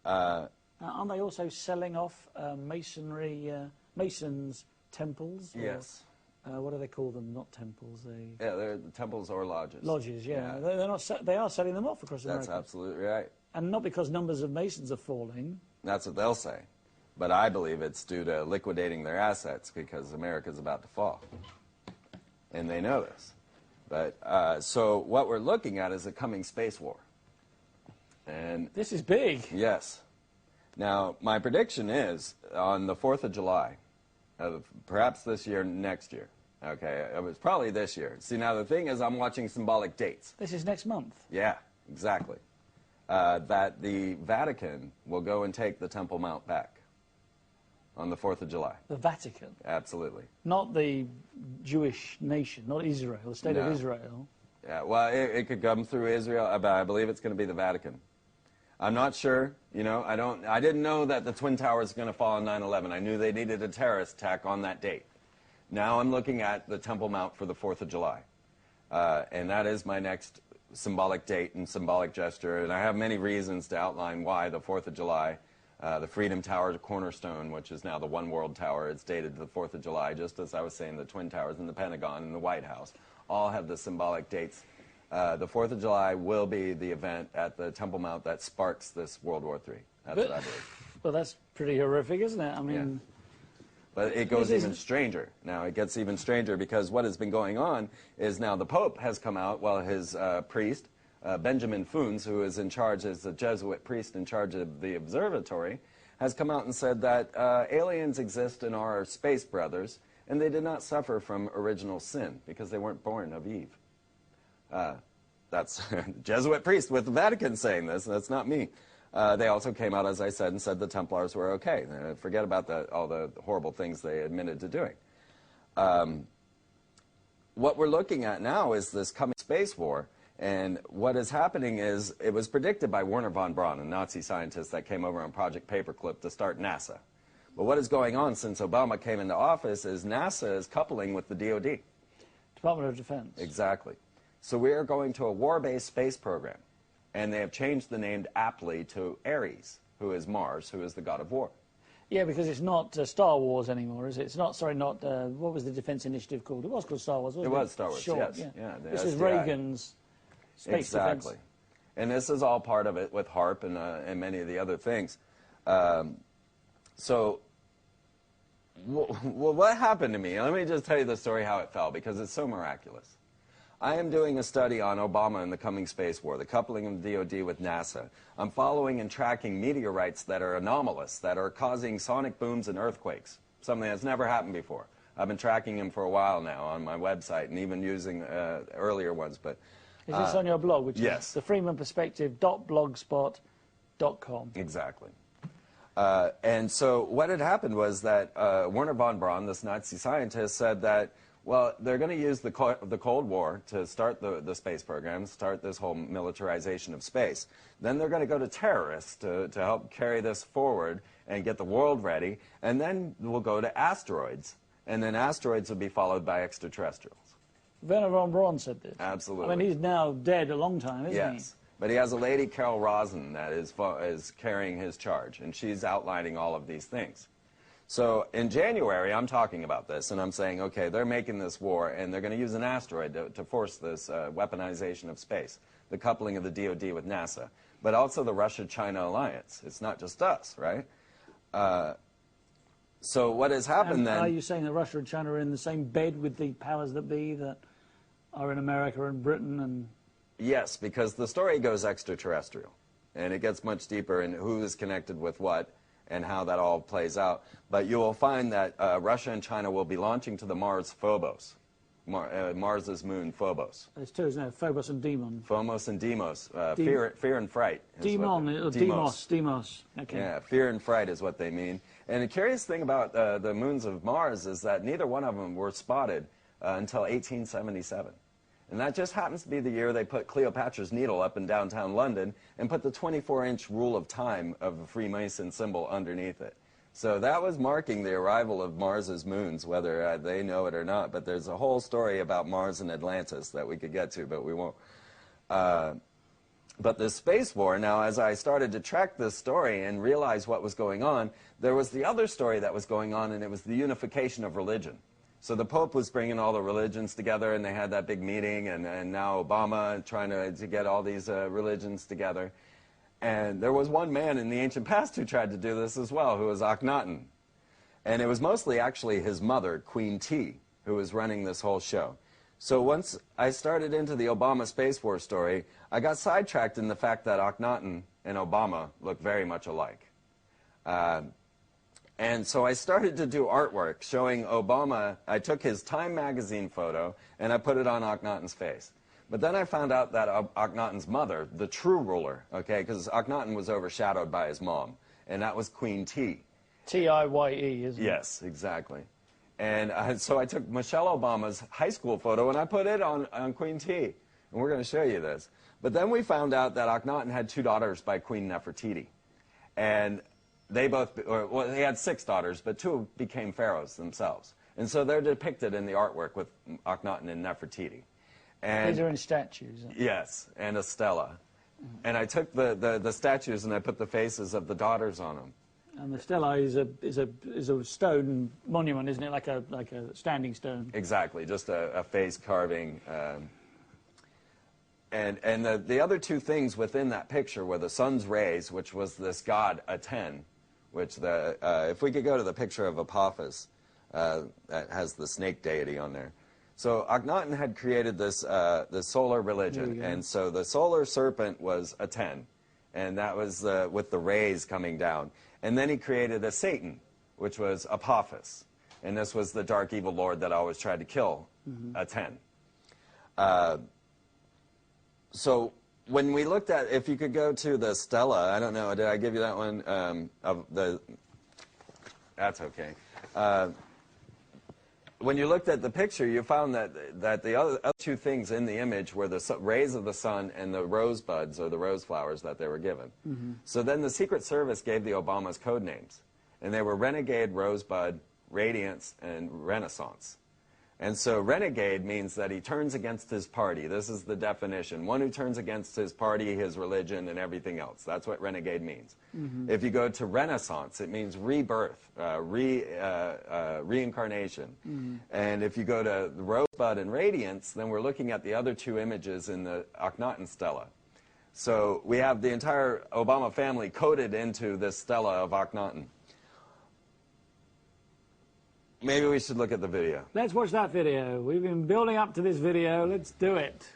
Now, aren't they also selling off masonry, masons' temples? Or, yes. What do they call them? Not temples. Yeah, they're temples or lodges. Lodges, yeah. They're not. They are selling them off across America. That's absolutely right. And not because numbers of masons are falling. That's what they'll say. But I believe it's due to liquidating their assets because America's about to fall. And they know this. But so what we're looking at is a coming space war. And this is big. Yes. Now, my prediction is on the 4th of July, perhaps this year, next year. Okay, it was probably this year. See, now the thing is, I'm watching symbolic dates. This is next month. Yeah, exactly. That the Vatican will go and take the Temple Mount back on the 4th of July. The Vatican? Absolutely. Not the Jewish nation, not Israel, the state of Israel. Yeah, well, it could come through Israel, but I believe it's going to be the Vatican. I'm not sure, you know, I didn't know that the Twin Towers were going to fall on 9/11. I knew they needed a terrorist attack on that date. Now I'm looking at the Temple Mount for the 4th of July. And that is my next symbolic date and symbolic gesture, and I have many reasons to outline why the 4th of July. The Freedom Tower cornerstone, which is now the One World Tower, it's dated to the 4th of July, just as I was saying, the Twin Towers and the Pentagon and the White House all have the symbolic dates. The 4th of July will be the event at the Temple Mount that sparks this World War III. That's what I believe. Well, that's pretty horrific, isn't it? I mean... Yeah. But it goes even stranger. Now, it gets even stranger because what has been going on is now the Pope has come out while his priest, Benjamin Funes, who is in charge as the Jesuit priest in charge of the observatory, has come out and said that aliens exist and are our space brothers, and they did not suffer from original sin because they weren't born of Eve. That's a Jesuit priest with the Vatican saying this, and that's not me. They also came out, as I said, and said the Templars were okay. Forget about all the horrible things they admitted to doing. What we're looking at now is this coming space war, and what is happening is it was predicted by Wernher von Braun, a Nazi scientist that came over on Project Paperclip to start NASA. But what is going on since Obama came into office is NASA is coupling with the DoD. Department of Defense. Exactly. So we are going to a war-based space program. And they have changed the name aptly to Ares, who is Mars, who is the god of war. Yeah, because it's not Star Wars anymore, is it? It's not, sorry, not, what was the Defense Initiative called? It was called Star Wars, wasn't it? It was Star Wars, Short, yes. Yeah, this is Reagan's space defense. Exactly. And this is all part of it with HARP and many of the other things. So, what happened to me? Let me just tell you the story how it fell, because it's so miraculous. I am doing a study on Obama and the coming space war, the coupling of the DoD with NASA. I'm following and tracking meteorites that are anomalous, that are causing sonic booms and earthquakes, something that's never happened before. I've been tracking them for a while now on my website and even using earlier ones. But is this on your blog, which yes. is the freemanperspective.blogspot.com? Exactly. And so what had happened was that Wernher von Braun, this Nazi scientist, said that, well, they're going to use the Cold War to start the space program, start this whole militarization of space. Then they're going to go to terrorists to help carry this forward and get the world ready. And then we'll go to asteroids. And then asteroids will be followed by extraterrestrials. Wernher von Braun said this. Absolutely. I mean, he's now dead a long time, isn't he? Yes. But he has a lady, Carol Rosen, that is carrying his charge. And she's outlining all of these things. So in January, I'm talking about this, and I'm saying, okay, they're making this war, and they're going to use an asteroid to force this weaponization of space, the coupling of the DoD with NASA, but also the Russia-China alliance. It's not just us, right? So what has happened then... Are you saying that Russia and China are in the same bed with the powers that be that are in America and Britain? And Yes, because the story goes extraterrestrial, and it gets much deeper in who is connected with what. and how that all plays out. But you will find that Russia and China will be launching to the Mars Phobos, Mars's moon Phobos. There's two, isn't there? Phobos and Deimos. Phobos and Deimos. Fear and fright. Deimos. Okay. Yeah, fear and fright is what they mean. And the curious thing about the moons of Mars is that neither one of them were spotted until 1877. And that just happens to be the year they put Cleopatra's Needle up in downtown London and put the 24-inch rule of time of the Freemason symbol underneath it. So that was marking the arrival of Mars's moons, whether they know it or not. But there's a whole story about Mars and Atlantis that we could get to, but we won't. But the space war, now as I started to track this story and realize what was going on, there was the other story that was going on, and it was the unification of religion. So the Pope was bringing all the religions together, and they had that big meeting, and now Obama trying to get all these religions together. And there was one man in the ancient past who tried to do this as well, who was Akhenaten. And it was mostly actually his mother, Queen T, who was running this whole show. So once I started into the Obama Space Force story, I got sidetracked in the fact that Akhenaten and Obama look very much alike. And so I started to do artwork showing Obama. I took his Time magazine photo and I put it on Akhenaten's face. But then I found out that Akhenaten's mother, the true ruler, okay, because Akhenaten was overshadowed by his mom, and that was Queen T. T-I-Y-E, isn't it? Yes, exactly. And so I took Michelle Obama's high school photo and I put it on Queen T. And we're going to show you this. But then we found out that Akhenaten had 2 daughters by Queen Nefertiti. And they both, well, they had 6 daughters, but 2 became pharaohs themselves. And so they're depicted in the artwork with Akhenaten and Nefertiti. And these are in statues. Yes, and a stela. And I took the statues and I put the faces of the daughters on them. And the stela is a stone monument, isn't it? Like a standing stone. Exactly, just a face carving. And the other 2 things within that picture were the sun's rays, which was this god Aten, which if we could go to the picture of Apophis, that has the snake deity on there. So Akhenaten had created this the solar religion, and so the solar serpent was Aten, and that was with the rays coming down. And then he created a Satan, which was Apophis, and this was the dark evil lord that always tried to kill Aten. So when we looked at, if you could go to the stela, I don't know, did I give you that one? That's okay. When you looked at the picture, you found that the other 2 things in the image were the rays of the sun and the rosebuds, or the rose flowers that they were given. So then the Secret Service gave the Obamas code names, and they were Renegade, Rosebud, Radiance, and Renaissance. And so renegade means that he turns against his party. This is the definition. One who turns against his party, his religion, and everything else. That's what renegade means. If you go to Renaissance, it means rebirth, reincarnation. And if you go to the Rosebud and Radiance, then we're looking at the other 2 images in the Akhenaten stela. So we have the entire Obama family coded into this stela of Akhenaten. Maybe we should look at the video. Let's watch that video. We've been building up to this video. Let's do it.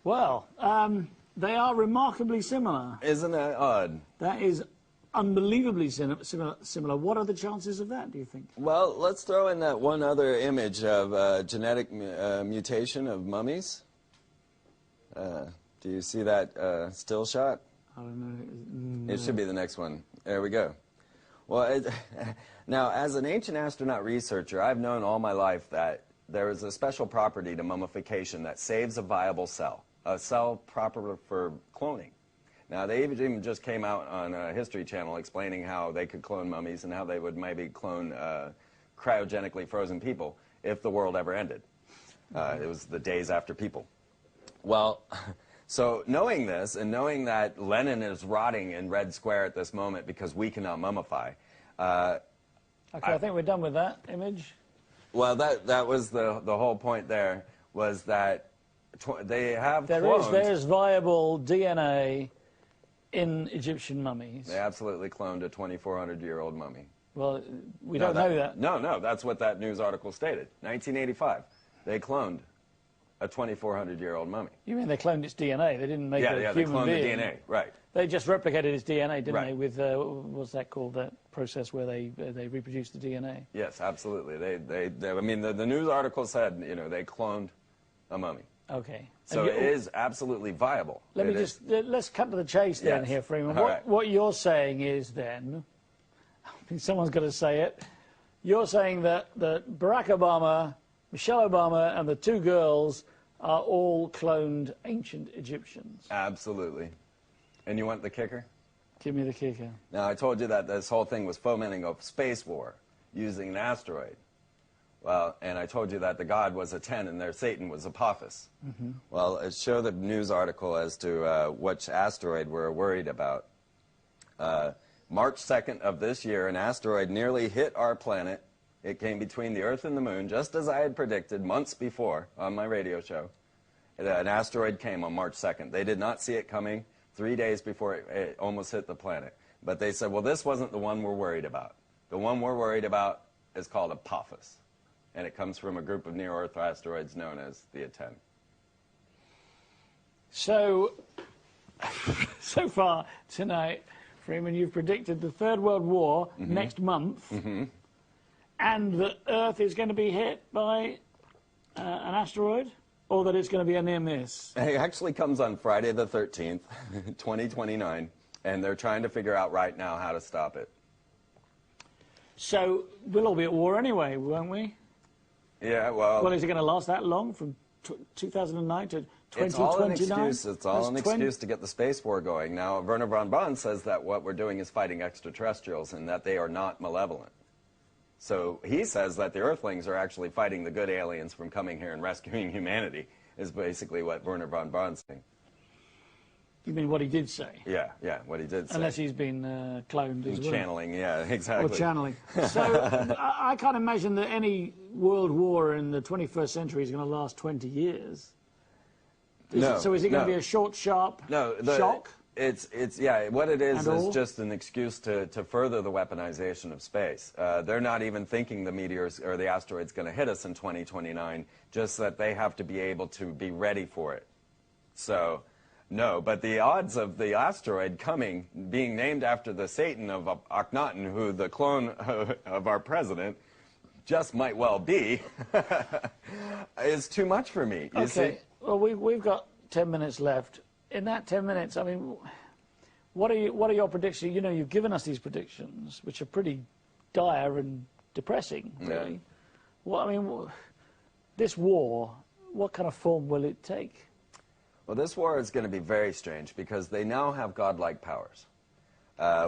Well, they are remarkably similar. Isn't that odd? That is unbelievably similar. What are the chances of that, do you think? Well, let's throw in that one other image of genetic mutation of mummies. Do you see that still shot? I don't know. No. It should be the next one. There we go. Well, now, as an ancient astronaut researcher, I've known all my life that there is a special property to mummification that saves a viable cell, a cell proper for cloning. Now, they even just came out on a History Channel explaining how they could clone mummies and how they would maybe clone cryogenically frozen people if the world ever ended. It was the days after people. Well, so knowing this and knowing that Lenin is rotting in Red Square at this moment because we cannot mummify. Okay, I think we're done with that image. Well, that was the whole point there, was that they have cloned. There's viable DNA in Egyptian mummies. They absolutely cloned a 2,400-year-old mummy. Well, we don't know that. No, that's what that news article stated. 1985, they cloned a 2,400-year-old mummy. You mean they cloned its DNA? They didn't make a human being. Yeah, they cloned the DNA, right. They just replicated its DNA, didn't right. they, with, what's that called, that process where they reproduce the DNA? Yes, absolutely. I mean, the news article said, you know, they cloned a mummy. Okay. So it is absolutely viable. Let's cut to the chase then here, Freeman. What you're saying is then, I think someone's got to say it, you're saying that Barack Obama, Michelle Obama, and the two girls are all cloned ancient Egyptians. Absolutely. And you want the kicker? Give me the kicker. Now, I told you that this whole thing was fomenting a space war using an asteroid. Well, and I told you that the god was a 10 and their Satan was Apophis. Mm-hmm. Well, it showed the news article as to which asteroid we're worried about. March 2nd of this year, an asteroid nearly hit our planet. It came between the Earth and the Moon, just as I had predicted months before on my radio show. An asteroid came on March 2nd. They did not see it coming 3 days before it almost hit the planet. But they said, well, this wasn't the one we're worried about. The one we're worried about is called Apophis. And it comes from a group of near-Earth asteroids known as the A10. So far tonight, Freeman, you've predicted the Third World War next month, and that Earth is going to be hit by an asteroid, or that it's going to be a near miss. It actually comes on Friday the 13th, 2029, and they're trying to figure out right now how to stop it. So we'll all be at war anyway, won't we? Yeah, well... Well, is it going to last that long, from 2009 to 2029? It's all an excuse to get the space war going. Now, Werner von Braun says that what we're doing is fighting extraterrestrials and that they are not malevolent. So he says that the Earthlings are actually fighting the good aliens from coming here and rescuing humanity, is basically what Werner von Braun's saying. You mean what he did say? Yeah, what he did say. Unless he's been cloned as well. Channeling, yeah, exactly. Or channeling. So I can't imagine that any world war in the 21st century is going to last 20 years. So is it going to be a short, sharp shock? What it is just an excuse to further the weaponization of space. They're not even thinking the meteors or the asteroid's going to hit us in 2029, just that they have to be able to be ready for it. So... No, but the odds of the asteroid coming, being named after the Satan of Akhenaten, who the clone of our president just might well be, is too much for me. You see? Well, we've got 10 minutes left. In that 10 minutes, I mean, what are your predictions? You know, you've given us these predictions, which are pretty dire and depressing, really. Yeah. This war, what kind of form will it take? Well, this war is going to be very strange because they now have godlike powers.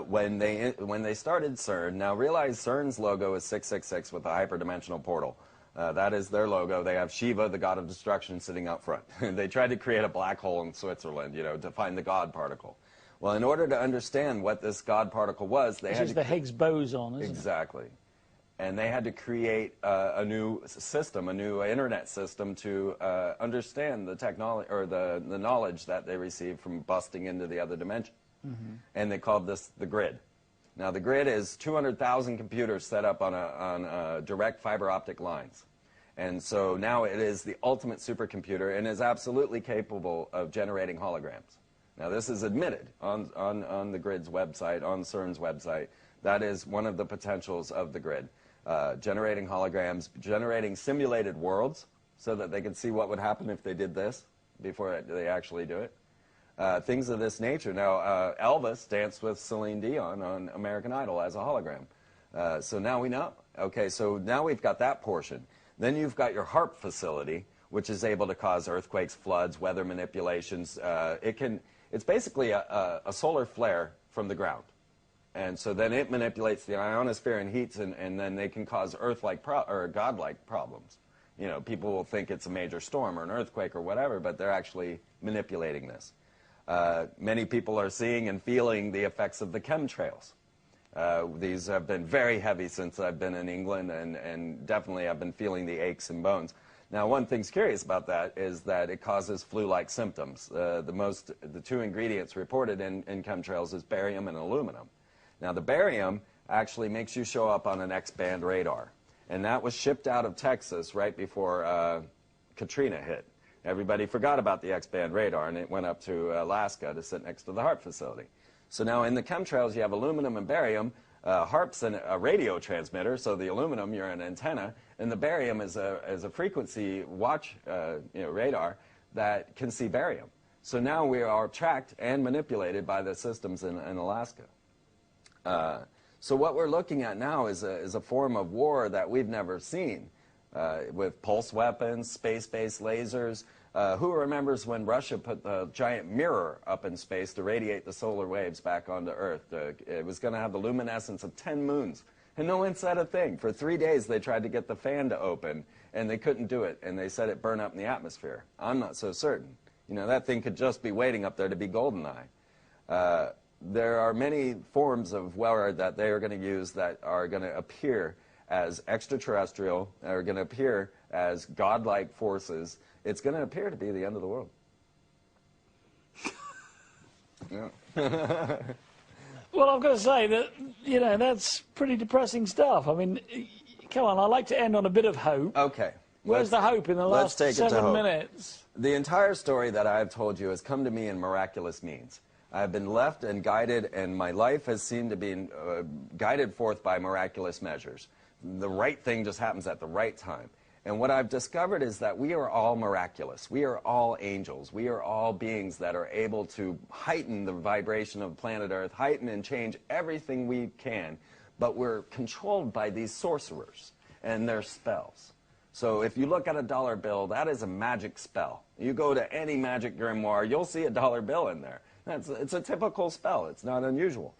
When they started CERN, now realize CERN's logo is 666 with a hyperdimensional portal. That is their logo. They have Shiva, the god of destruction, sitting out front. They tried to create a black hole in Switzerland, you know, to find the God particle. Well, in order to understand what this God particle was, they had to... Which is the Higgs boson, isn't it? Exactly. And they had to create a new system, a new internet system to understand the technology or the knowledge that they received from busting into the other dimension. And they called this the grid. Now the grid is 200,000 computers set up on direct fiber optic lines. And so now it is the ultimate supercomputer and is absolutely capable of generating holograms. Now this is admitted on the grid's website, on CERN's website. That is one of the potentials of the grid. Generating holograms, generating simulated worlds so that they can see what would happen if they did this before they actually do it. things of this nature. Now, Elvis danced with Celine Dion on American Idol as a hologram. So now we know. Okay, so now we've got that portion. Then you've got your HARP facility, which is able to cause earthquakes, floods, weather manipulations. It's basically a solar flare from the ground. And so then it manipulates the ionosphere and heats, and then they can cause Earth-like or God-like problems. You know, people will think it's a major storm or an earthquake or whatever, but they're actually manipulating this. Many people are seeing and feeling the effects of the chemtrails. These have been very heavy since I've been in England, and definitely I've been feeling the aches and bones. Now, one thing's curious about that is that it causes flu-like symptoms. The two ingredients reported in chemtrails is barium and aluminum. Now, the barium actually makes you show up on an X-band radar, and that was shipped out of Texas right before Katrina hit. Everybody forgot about the X-band radar, and it went up to Alaska to sit next to the HARP facility. So now in the chemtrails, you have aluminum and barium. HARP's a radio transmitter, so the aluminum, you're an antenna, and the barium is a frequency watch radar that can see barium. So now we are tracked and manipulated by the systems in Alaska. So what we're looking at now is a form of war that we've never seen, with pulse weapons, space-based lasers. Who remembers when Russia put the giant mirror up in space to radiate the solar waves back onto Earth? It was going to have the luminescence of 10 moons, and no one said a thing. For 3 days they tried to get the fan to open, and they couldn't do it, and they said it burned up in the atmosphere. I'm not so certain. You know, that thing could just be waiting up there to be GoldenEye. There are many forms of weather that they are going to use that are going to appear as extraterrestrial, are going to appear as godlike forces. It's going to appear to be the end of the world. Yeah. Well, I've got to say that, you know, that's pretty depressing stuff. I mean, come on, I'd like to end on a bit of hope. Okay. Where's the hope in the last 7 minutes? The entire story that I've told you has come to me in miraculous means. I've been left and guided, and my life has seemed to be guided forth by miraculous measures. The right thing just happens at the right time. And what I've discovered is that we are all miraculous. We are all angels. We are all beings that are able to heighten the vibration of planet Earth, heighten and change everything we can. But we're controlled by these sorcerers and their spells. So if you look at a dollar bill, that is a magic spell. You go to any magic grimoire, you'll see a dollar bill in there. It's a typical spell. It's not unusual.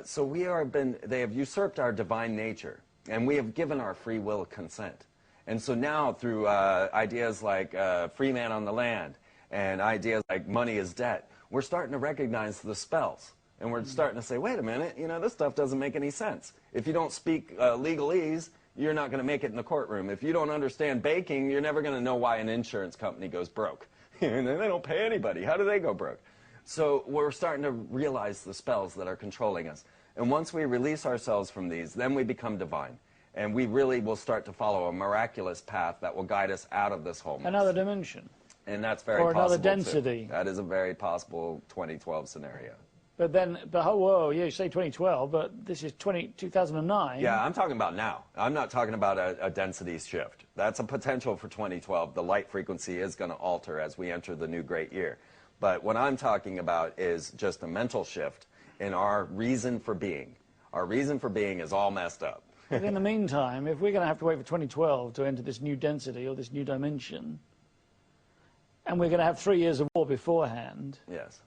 So they have usurped our divine nature, and we have given our free will consent. And so now through ideas like free man on the land and ideas like money is debt, we're starting to recognize the spells. And we're starting to say, wait a minute, you know, this stuff doesn't make any sense. If you don't speak legalese, you're not going to make it in the courtroom. If you don't understand baking, you're never going to know why an insurance company goes broke. And they don't pay anybody. How do they go broke? So we're starting to realize the spells that are controlling us. And once we release ourselves from these, then we become divine. And we really will start to follow a miraculous path that will guide us out of this whole mess. Another dimension. And that's very possible. Or another density. Too. That is a very possible 2012 scenario. But then, whoa, yeah, you say 2012, but this is 2009. Yeah, I'm talking about now. I'm not talking about a density shift. That's a potential for 2012. The light frequency is going to alter as we enter the new great year. But what I'm talking about is just a mental shift in our reason for being. Our reason for being is all messed up. But in the meantime, if we're going to have to wait for 2012 to enter this new density or this new dimension, and we're going to have 3 years of war beforehand, yes,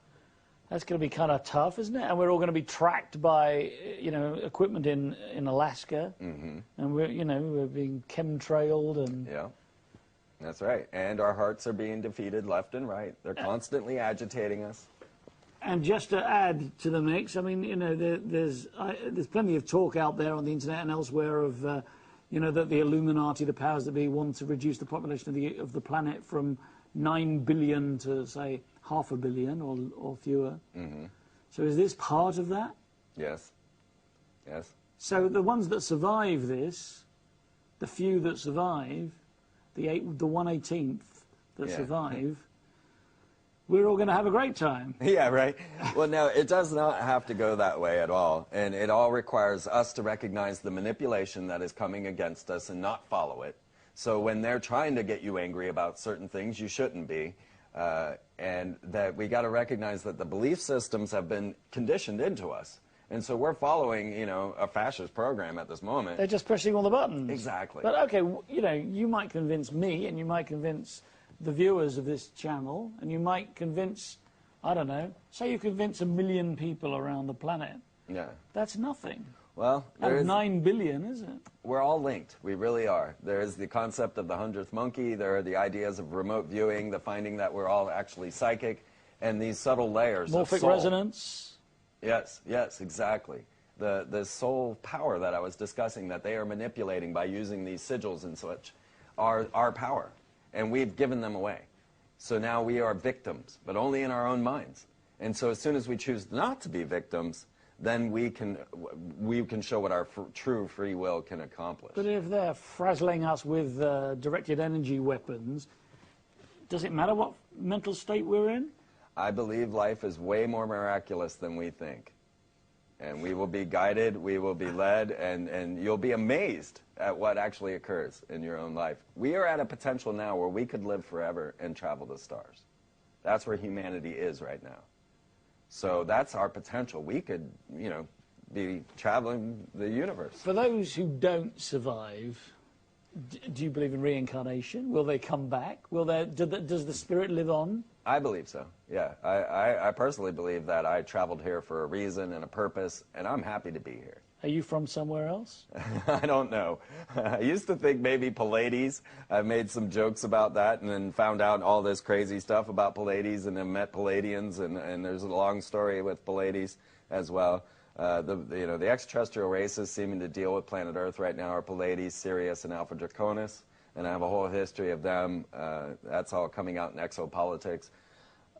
that's going to be kind of tough, isn't it? And we're all going to be tracked by, you know, equipment in Alaska, and we're being chemtrailed and. Yeah. That's right. And our hearts are being defeated left and right. They're constantly agitating us. And just to add to the mix, I mean, you know, there's plenty of talk out there on the internet and elsewhere of, you know, that the Illuminati, the powers that be, want to reduce the population of the planet from 9 billion to, say, 500 million or fewer. Mm-hmm. So is this part of that? Yes. Yes. So the ones that survive this, the few that survive, the 1/18th that survive, we're all going to have a great time. Yeah, right. Well, no, it does not have to go that way at all. And it all requires us to recognize the manipulation that is coming against us and not follow it. So when they're trying to get you angry about certain things, you shouldn't be. And that we got to recognize that the belief systems have been conditioned into us. And so we're following, you know, a fascist program at this moment. They're just pressing all the buttons. Exactly. But okay, you know, you might convince me, and you might convince the viewers of this channel, and you might convince, I don't know, say you convince 1 million people around the planet. Yeah. That's nothing. Well, out of 9 billion, is it? We're all linked. We really are. There is the concept of the 100th monkey. There are the ideas of remote viewing, the finding that we're all actually psychic, and these subtle layers of soul. Morphic resonance. Yes, yes, exactly. The soul power that I was discussing that they are manipulating by using these sigils and such are our power, and we've given them away. So now we are victims, but only in our own minds. And so as soon as we choose not to be victims, then we can show what our true free will can accomplish. But if they're frazzling us with directed energy weapons, does it matter what mental state we're in? I believe life is way more miraculous than we think. And we will be guided, we will be led, and you'll be amazed at what actually occurs in your own life. We are at a potential now where we could live forever and travel the stars. That's where humanity is right now. So that's our potential. We could, you know, be traveling the universe. For those who don't survive, do you believe in reincarnation? Will they come back? Does the spirit live on? I believe so, yeah. I personally believe that I traveled here for a reason and a purpose, and I'm happy to be here. Are you from somewhere else? I don't know. I used to think maybe Pleiades. I made some jokes about that and then found out all this crazy stuff about Pleiades and then met Pleiadians, and there's a long story with Pleiades as well. The extraterrestrial races seeming to deal with planet Earth right now are Pleiades, Sirius, and Alpha Draconis, and I have a whole history of them. That's all coming out in Exopolitics.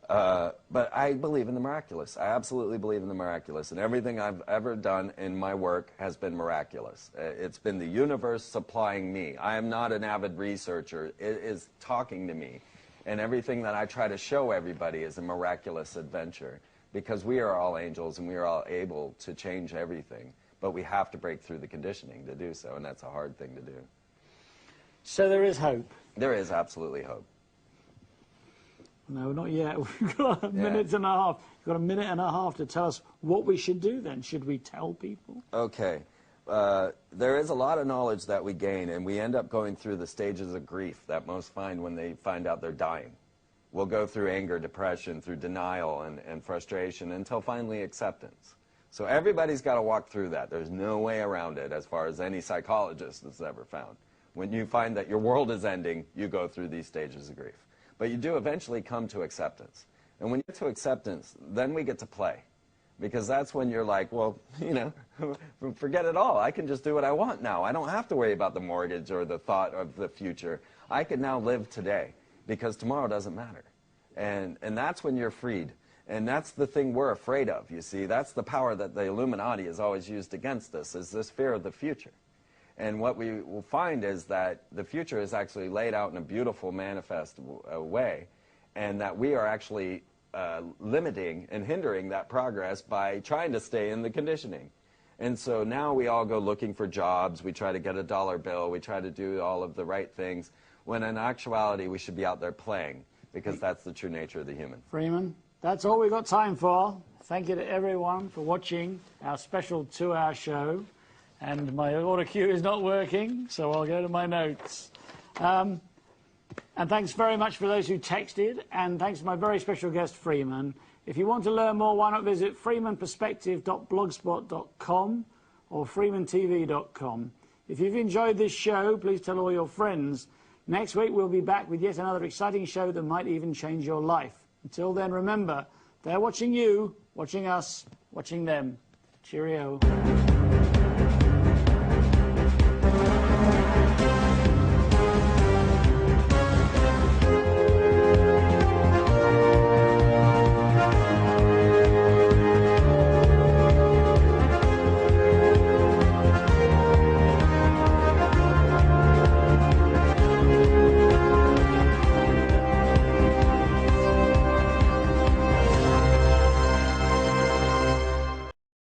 But I believe in the miraculous. I absolutely believe in the miraculous, and everything I've ever done in my work has been miraculous. It's been the universe supplying me. I am not an avid researcher. It is talking to me, and everything that I try to show everybody is a miraculous adventure, because we are all angels and we are all able to change everything, but we have to break through the conditioning to do so, and that's a hard thing to do. So there is hope? There is absolutely hope. No, not yet. We've got a minute and a half. You've got a minute and a half to tell us what we should do then. Should we tell people? Okay. There is a lot of knowledge that we gain, and we end up going through the stages of grief that most find when they find out they're dying. We'll go through anger, depression, through denial and frustration until finally acceptance. So everybody's got to walk through that. There's no way around it as far as any psychologist has ever found. When you find that your world is ending, you go through these stages of grief. But you do eventually come to acceptance. And when you get to acceptance, then we get to play. Because that's when you're like, well, you know, forget it all. I can just do what I want now. I don't have to worry about the mortgage or the thought of the future. I can now live today, because tomorrow doesn't matter. And that's when you're freed. And that's the thing we're afraid of, you see. That's the power that the Illuminati has always used against us, is this fear of the future. And what we will find is that the future is actually laid out in a beautiful, manifest way, and that we are actually limiting and hindering that progress by trying to stay in the conditioning. And so now we all go looking for jobs, we try to get a dollar bill, we try to do all of the right things, when in actuality we should be out there playing, because that's the true nature of the human. Freeman, that's all we've got time for. Thank you to everyone for watching our special 2-hour show. And my auto cue is not working, so I'll go to my notes. And thanks very much for those who texted, and thanks to my very special guest, Freeman. If you want to learn more, why not visit freemanperspective.blogspot.com or freemantv.com. If you've enjoyed this show, please tell all your friends. Next week, we'll be back with yet another exciting show that might even change your life. Until then, remember, they're watching you, watching us, watching them. Cheerio.